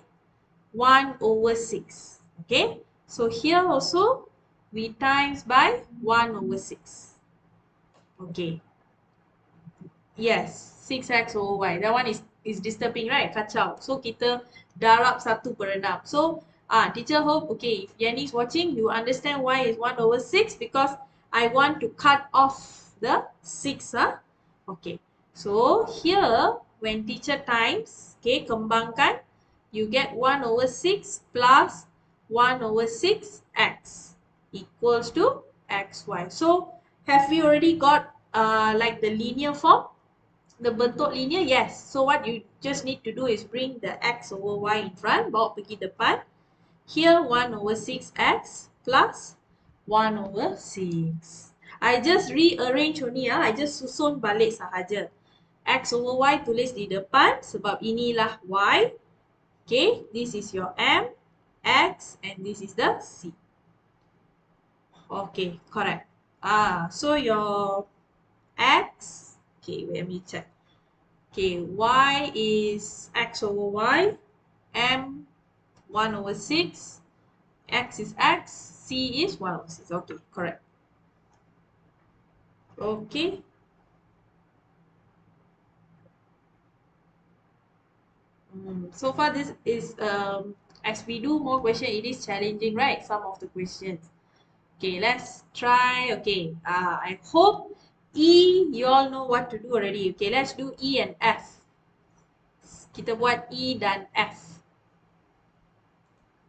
1 over 6. Okay, so here also we times by 1 over 6. Okay, yes, 6x over y. That one is disturbing, right? Kacau. So kita darab 1/6. So teacher hope, okay, if Yanni is watching, you understand why is 1 over 6, because I want to cut off the 6. Okay. So here when teacher times, okay, kembangkan, you get 1 over 6 plus 1 over 6x equals to xy. So have we already got like the linear form? The bentuk linear, yes. So what you just need to do is bring the x over y in front, bawa pergi depan. Here 1 over 6x plus 1 over 6. I just rearrange only I just susun balik sahaja. X over y tulis di depan sebab inilah y. Okay, this is your m, x, and this is the c. Okay, correct. So your x, okay, let me check. Okay, y is x over y, m 1 over 6, x is x, c is 1 over 6. Okay, correct. Okay. So far this is, as we do more questions, it is challenging, right? Some of the questions. Okay, let's try. Okay, I hope E, you all know what to do already. Okay, let's do E and F. Kita buat E dan F.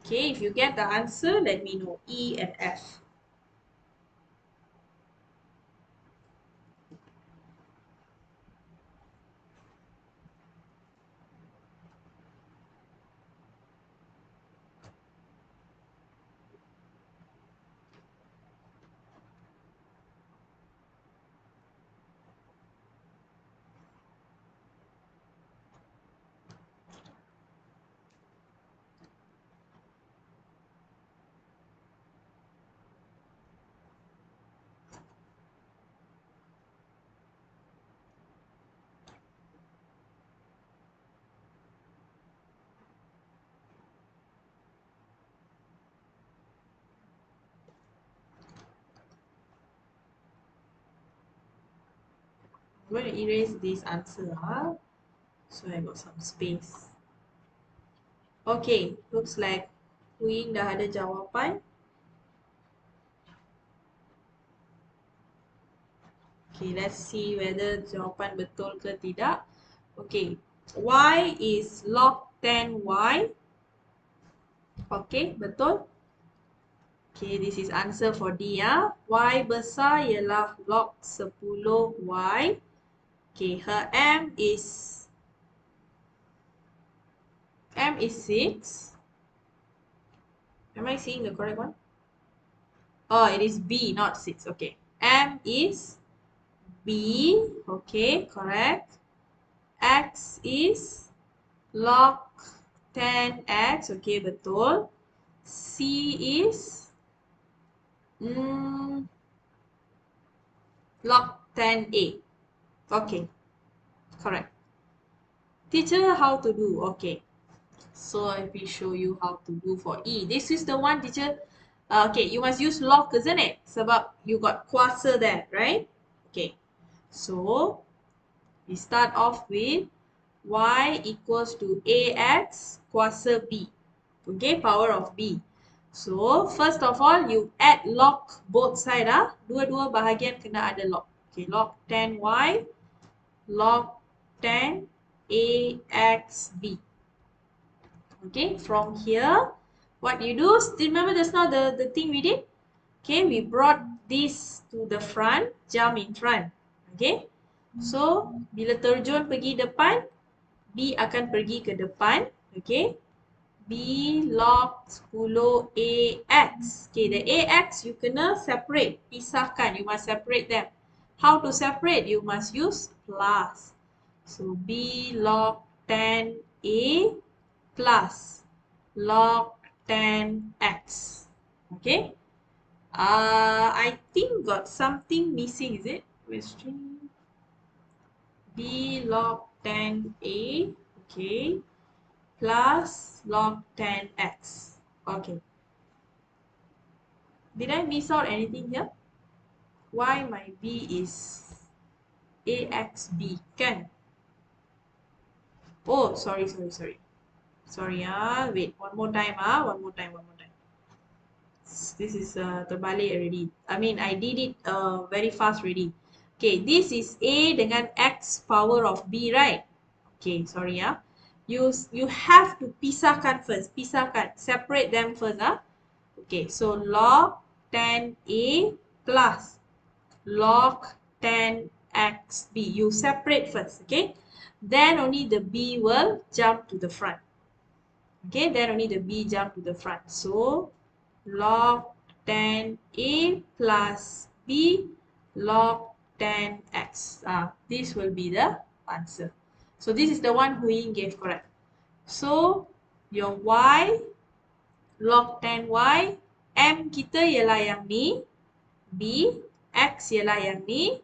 Okay, if you get the answer, let me know. E and F. I'm going to erase this answer, so I got some space. Okay, looks like Queen dah ada jawapan. Okay, let's see whether jawapan betul ke tidak. Okay, y is log 10y. Okay, betul? Okay, this is answer for D ya. Y besar ialah log 10y. Okay, her m is 6. Am I seeing the correct one? Oh, it is B, not 6. Okay. M is B. Okay, correct. X is log 10x. Okay, betul. C is log 10a. Okay, correct. Teacher, how to do? Okay. So let me show you how to do for E. This is the one, teacher. Okay, you must use log, isn't it? Sebab you got kuasa there, right? Okay. So we start off with y equals to ax kuasa b. Okay, power of b. So first of all, you add log both side. Dua-dua bahagian kena ada log. Okay, log 10y, log 10 axb. Okay, from here, what you do, still remember just now the thing we did? Okay, we brought this to the front, jump in front. Okay, so bila terjun pergi depan, B akan pergi ke depan. Okay, B log 10 AX. Okay, the AX you kena separate, pisahkan. You must separate them. How to separate? You must use plus. So B log 10A plus log 10x. Okay. I think got something missing, is it? Question B log 10A. Okay. Plus log 10x. Okay. Did I miss out anything here? Why my B is AXB? Can? Oh, sorry. Sorry, wait, one more time, one more time. This is terbalik already. I mean, I did it very fast already. Okay, this is A dengan X power of B, right? Okay, sorry, You have to pisahkan first. Pisahkan. Separate them first, Okay, so log 10A plus log 10XB. You separate first, okay? Then only the B will jump to the front. Okay, then only the B jump to the front. So log 10A plus B log 10x. This will be the answer. So this is the one Hu Ying gave correct. So your Y log 10Y, M kita ialah yang ni, B, X ialah yang ni,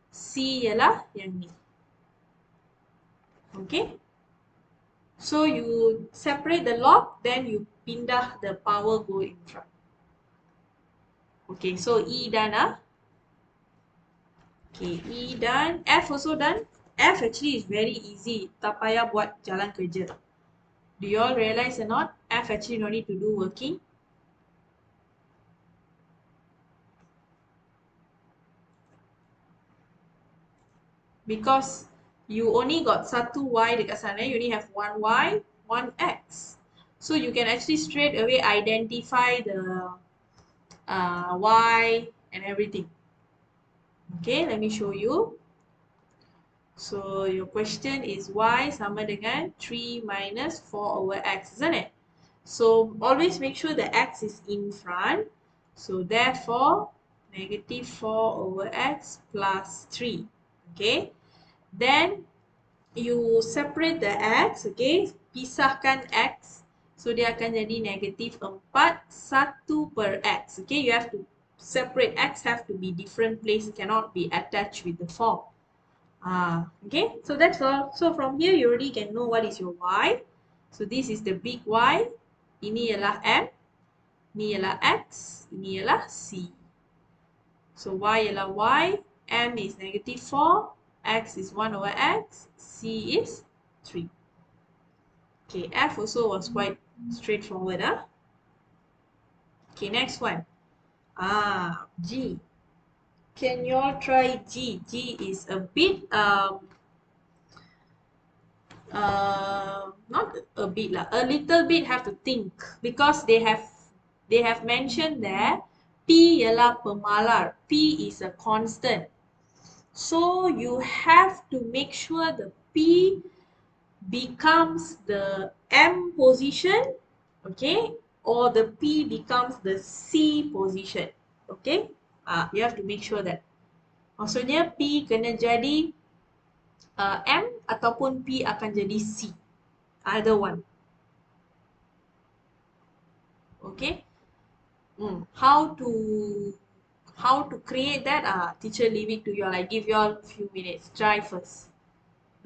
C ialah yang ni. Okay. So you separate the log, then you pindah the power go in front. Okay, so E done, Okay, E done. F also done. F actually is very easy. Tak payah buat jalan kerja. Do you all realize or not? F actually no need to do working. Because you only got satu Y dekat sana. You only have one Y, one X. So you can actually straight away identify the Y and everything. Okay, let me show you. So your question is Y sama dengan 3 minus 4 over X, isn't it? So always make sure the X is in front. So therefore, negative 4 over X plus 3. Okay. Then you separate the X. Okay. Pisahkan X. So dia akan jadi negative 4, 1 per X. Okay. You have to separate X, have to be different place. Cannot be attached with the 4. Okay, so that's all. So from here you already can know what is your Y. So this is the big Y. Ini ialah M. Ini ialah X. Ini ialah C. So Y ialah Y. M is negative 4. X is 1 over X. C is 3. Okay, F also was quite straightforward. Okay, next one. G. Can you all try G? G is a bit not a bit lah, a little bit have to think because they have mentioned there P ialah pemalar, P is a constant. So you have to make sure the P becomes the M position, okay, or the P becomes the C position, okay. You have to make sure that. Maksudnya P kena jadi M ataupun P akan jadi C. Either one. Okay. How to create that? Teacher leave it to you all. I give you all a few minutes. Try first.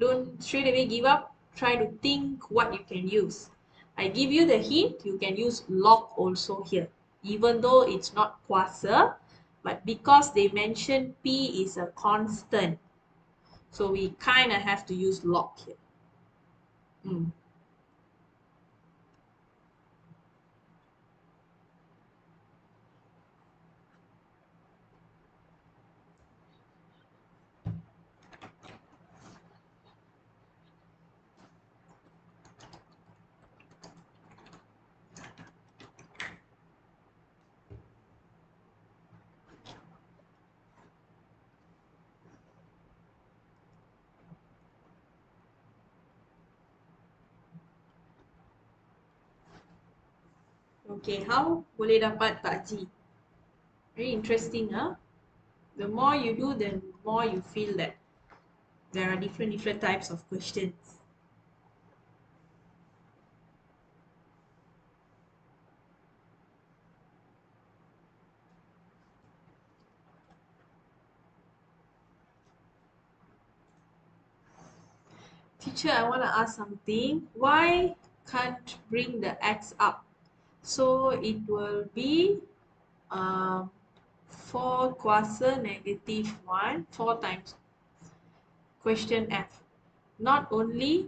Don't straight away give up. Try to think what you can use. I give you the hint. You can use log also here. Even though it's not kuasa, but because they mentioned P is a constant, so we kind of have to use log here. Okay, how boleh dapat takji? Very interesting, huh? The more you do, the more you feel that there are different types of questions. Teacher, I want to ask something. Why can't bring the x up? So it will be um, 4 kuasa negative 1, 4 times question F. Not only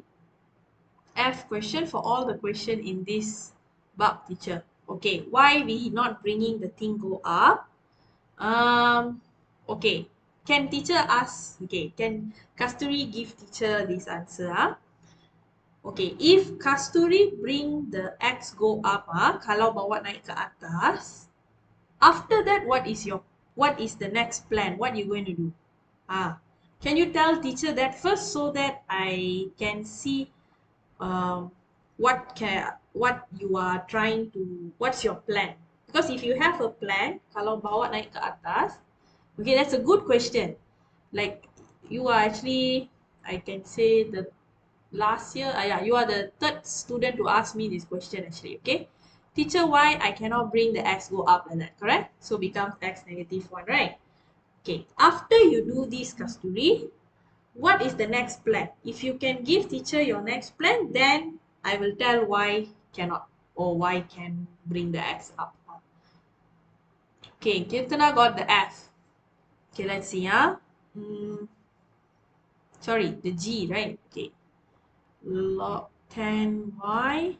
F question, for all the question in this bab, teacher. Okay, why we not bringing the thing go up? Okay, can teacher ask, okay, can Kasturi give teacher this answer? Okay, if Kasturi bring the X go up, kalau bawa naik ke atas, after that, what is the next plan? What you going to do? Can you tell teacher that first so that I can see um, what you are trying to, what's your plan? Because if you have a plan, kalau bawa naik ke atas, okay, that's a good question. Like you are actually, I can say the last year, yeah, you are the third student to ask me this question actually, okay? Teacher, why I cannot bring the x go up like that, correct? So becomes x negative 1, right? Okay, after you do this, Kasturi, what is the next plan? If you can give teacher your next plan, then I will tell why cannot or why can bring the x up. Okay, Kirtana got the F. Okay, let's see, sorry, the G, right? Okay, log 10y,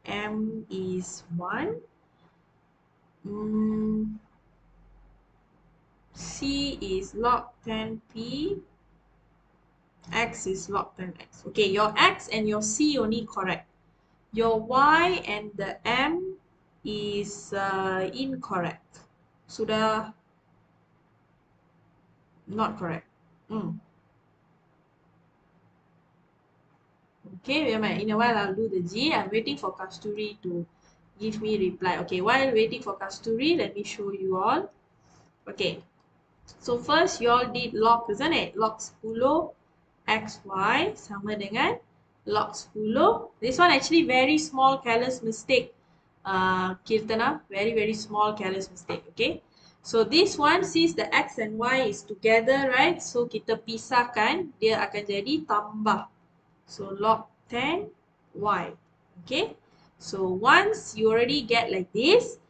m is 1. C is log 10p, x is log 10x. Okay, your x and your c only correct. Your y and the m is incorrect. Sudah not correct. Okay, wait a minute. In a while, I'll do the G. I'm waiting for Kasturi to give me reply. Okay, while waiting for Kasturi, let me show you all. Okay, so first you all did log, isn't it? Log 10 xy sama dengan log 10. This one actually very small careless mistake. Kirtana, very small careless mistake. Okay, so this one, since the x and y is together, right? So kita pisahkan, dia akan jadi tambah. So log 10y. Okay, so once you already get like this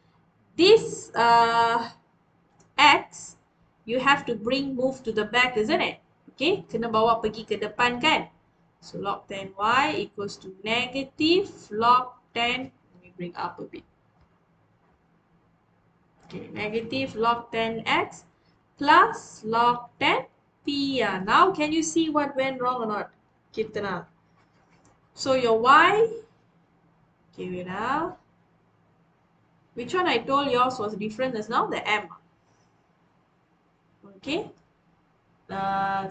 x, you have to move to the back, isn't it? Okay, kena bawa pergi ke depan kan? So log 10y equals to negative log 10, let me bring up a bit. Okay, negative log 10x plus log 10p. Now can you see what went wrong or not, Kirtana? So your y, okay, wait now. Which one I told yours was different as now? The m. Okay.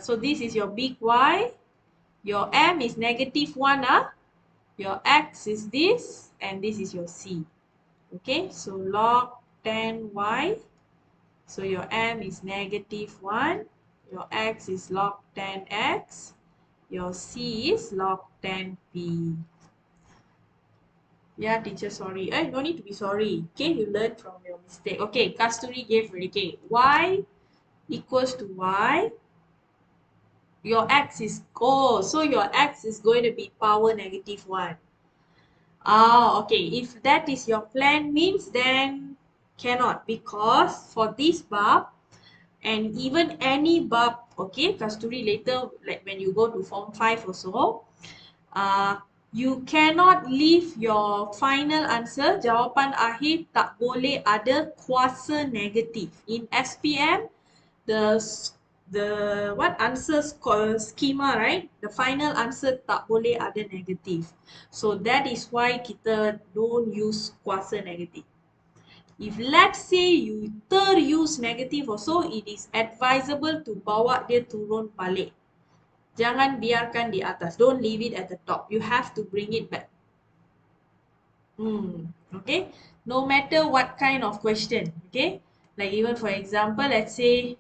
So this is your big Y. Your m is negative 1. Your x is this. And this is your c. Okay. So log 10y. So your m is negative 1. Your x is log 10x. Your c is log 10p. Yeah, teacher, sorry. No need to be sorry. Okay, you learn from your mistake. Okay, Kasturi gave already. Okay, y equals to y. Your x is, so your x is going to be power negative 1. Okay. If that is your plan, means then cannot, because for this bab and even any bab, okay, Kasturi later, like when you go to form 5 or so, you cannot leave your final answer, jawapan akhir tak boleh ada kuasa negatif. In SPM, the what answers schema, right? The final answer tak boleh ada negatif. So that is why kita don't use kuasa negatif. If let's say you teruse negatif also, it is advisable to bawa dia turun balik. Jangan biarkan di atas. Don't leave it at the top. You have to bring it back. Okay. no matter what kind of question, okay? Like even for example, let's say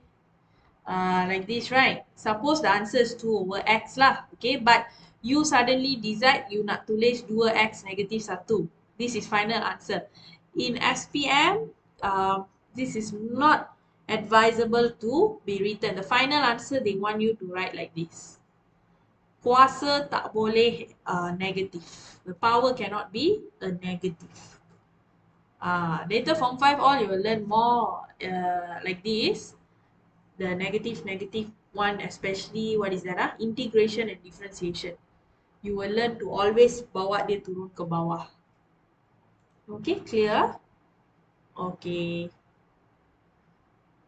like this, right? Suppose the answer is 2 over x lah, okay? But you suddenly decide you nak tulis 2x negative 1. This is final answer. In SPM, this is not advisable to be written. The final answer, they want you to write like this. Kuasa tak boleh negative. The power cannot be a negative. Later form 5 all you will learn more like this. The negative one, especially what is that? Integration and differentiation. You will learn to always bawa dia turun ke bawah. Okay, clear? Okay.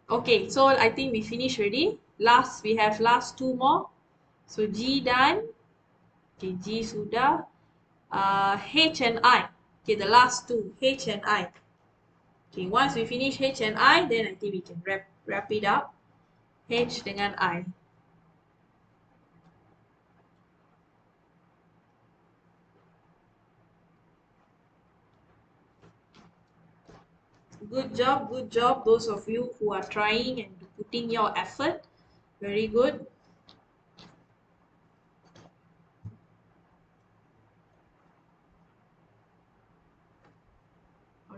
Okay, so I think we finished already. We have last 2 more. So G done. Okay, G sudah. H and I. Okay, the last 2, H and I. Okay, once we finish H and I, then I think we can wrap it up. H dengan I. Good job, those of you who are trying and putting your effort. Very good.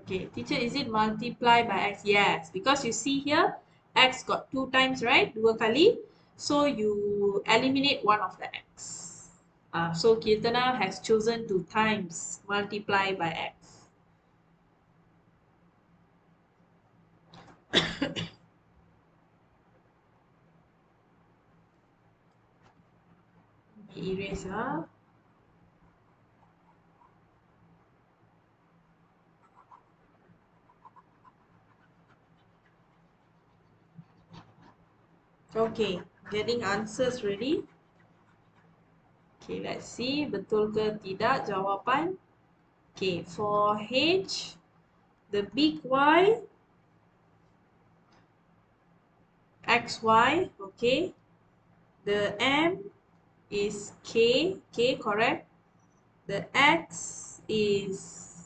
Okay, teacher, is it multiply by x? Yes, because you see here, x got 2 times, right? 2 kali. So you eliminate one of the x. So Kirtana has chosen to times multiply by x. Erase, Okay, getting answers ready. Okay, let's see betul ke tidak jawapan. Okay, for H, the big Y, XY, okay. The M is K, correct. The X is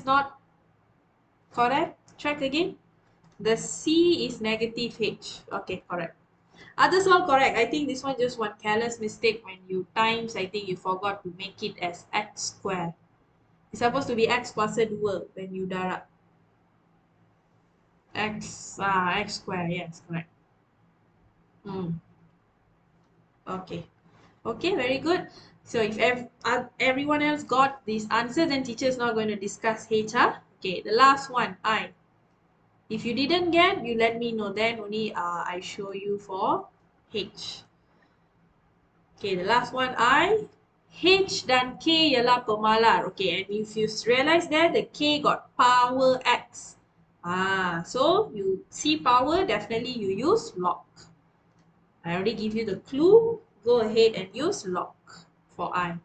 not correct. Check again. The C is negative H. Okay, correct. Others all correct. I think this one just one careless mistake when you times. I think you forgot to make it as X square. It's supposed to be X kuasa 2 when you darab. X square. Yes, correct. Okay. Okay, very good. So if everyone else got this answer, then teacher is not going to discuss H. Okay, the last one, I. If you didn't get, you let me know. Then only I show you for H. Okay, the last one, I. H dan K ialah pemalar. Okay, and if you realize that the K got power X. So you see power, definitely you use log. I already give you the clue. Go ahead and use log for I.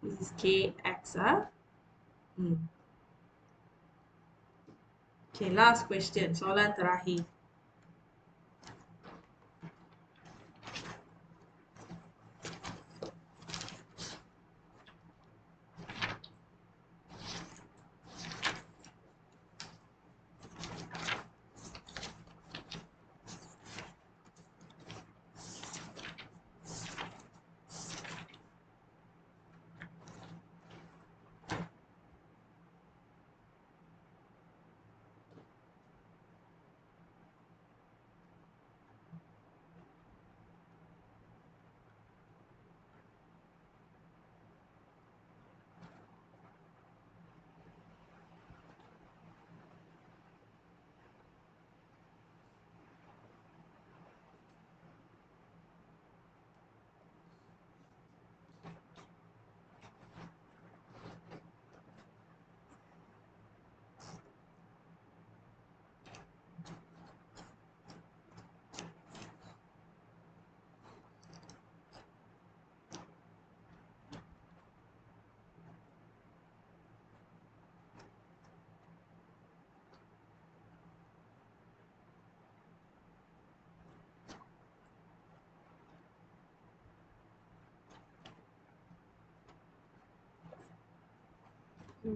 This is KX. Okay, last question. Soalan terakhir.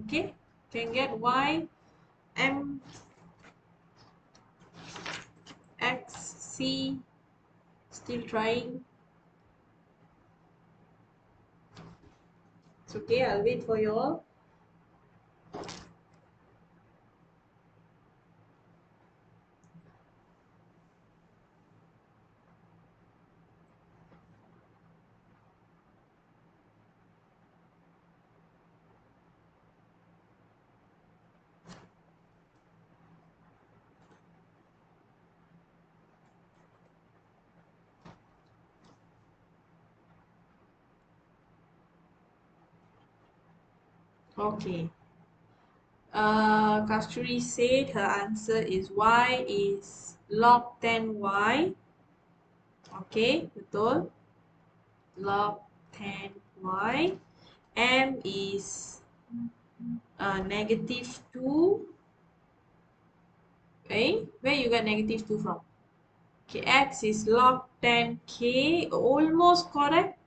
Okay, can get y m x c. Still trying. It's okay, I'll wait for you all. Okay. Kasturi said her answer is y is log 10y. Okay, betul. Log 10y. M is negative 2. Okay, where you got negative 2 from? Okay, x is log 10k. Almost correct.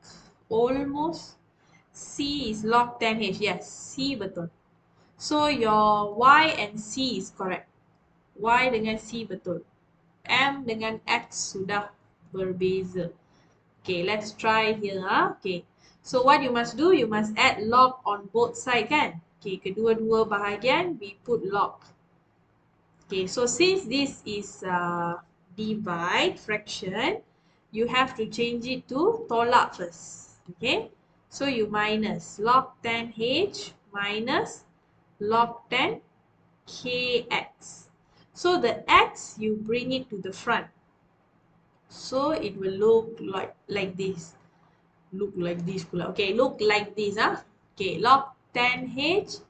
Almost. C is log 10h. Yes, C betul. So your Y and C is correct. Y dengan C betul. M dengan X sudah berbeza. Okay, let's try here. Okay, so what you must do, you must add log on both sides kan? Okay, kedua-dua bahagian we put log. Okay, so since this is divide fraction, you have to change it to tolak first. Okay, so you minus log 10h minus log 10 kx. So the x you bring it to the front. So it will look like this. Look like this pula. Okay, look like this. Okay, log 10h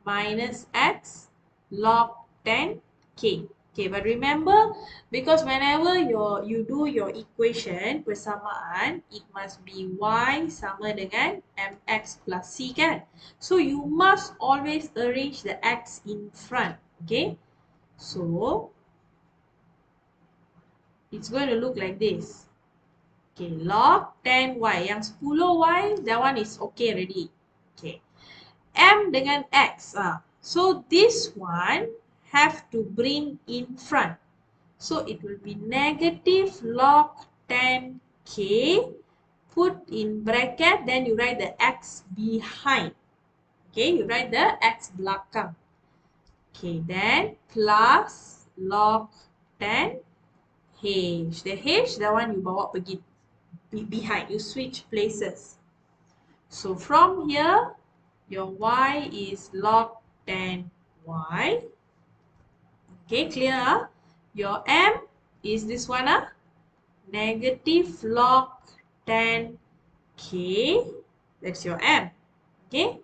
minus x log 10k. Okay, but remember, because whenever you do your equation persamaan, it must be y sama dengan mx plus c kan. So you must always arrange the x in front. Okay, so it's going to look like this. Okay, log 10y. Yang 10y, that one is okay already. Okay. M dengan X. So this one have to bring in front. So it will be negative log 10k. Put in bracket, then you write the X behind. Okay, you write the X belakang. Okay, then plus log 10 H. The H, that one you bawa pergi behind. You switch places. So from here, your y is log 10y. Okay, clear? Your m is this one, negative log 10k. That's your m. Okay,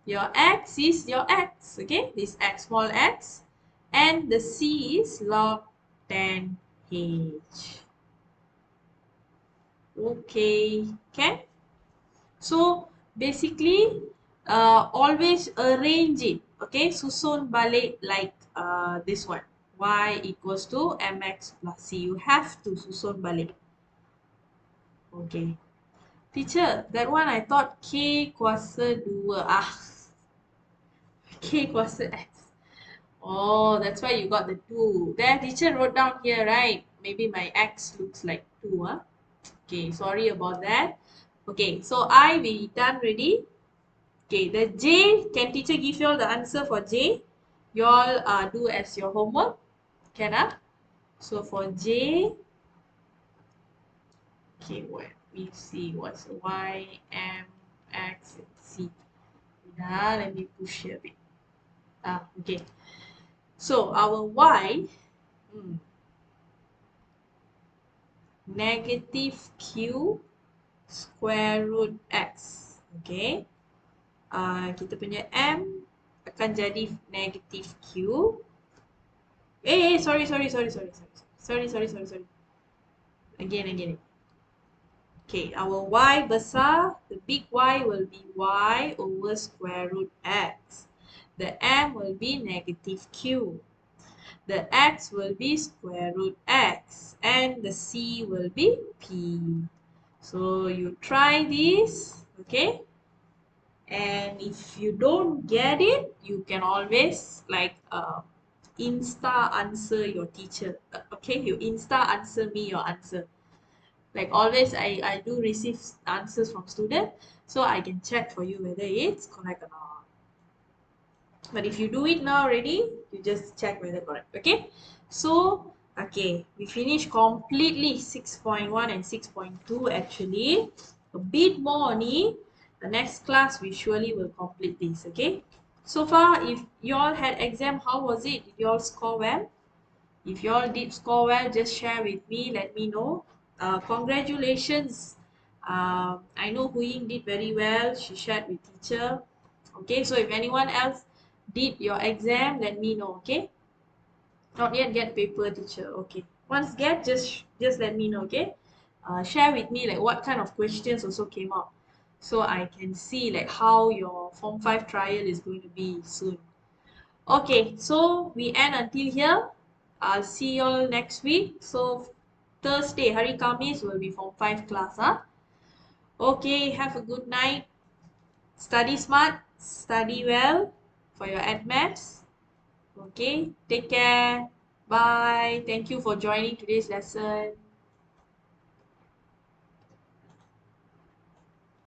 your x is your x. Okay, this x, small x. And the c is log 10h. Okay, can? So basically, always arrange it. Okay, susun balik like this one. Y equals to mx plus c. You have to susun balik. Okay. Teacher, that one I thought k kuasa 2. K kuasa x. Oh, that's why you got the 2. There, teacher wrote down here, right? Maybe my x looks like 2. Okay, sorry about that. Okay, so we done ready. Okay, the J, can teacher give you all the answer for J? You all do as your homework. Can So for J, okay, what we see what's Y, M, X, and C. Let me push here a bit. Okay. So our Y, negative Q square root X. Okay. Kita punya M akan jadi negative Q. Sorry. Again. Okay, our Y besar, the big Y will be Y over square root X. The M will be negative Q. The X will be square root X. And the C will be P. So you try this, okay? And if you don't get it, you can always like insta answer your teacher. Okay, you insta answer me your answer. Like always, I do receive answers from student, so I can check for you whether it's correct or not. But if you do it now already, you just check whether correct. Okay. So okay, we finished completely 6.1 and 6.2 actually. A bit more only. The next class we surely will complete this. Okay. So far, if you all had exam, how was it? Did you all score well? If you all did score well, just share with me. Let me know. Congratulations. I know Hu Ying did very well. She shared with teacher. Okay, so if anyone else did your exam, let me know. Okay, not yet get paper, teacher. Okay, once get, just let me know. Okay, share with me like what kind of questions also came out, so I can see like how your Form 5 trial is going to be soon. Okay, so we end until here. I'll see you all next week. So Thursday, Hari Kamis will be Form 5 class. Huh? Okay, have a good night. Study smart, study well for your admats. Okay, take care. Bye. Thank you for joining today's lesson.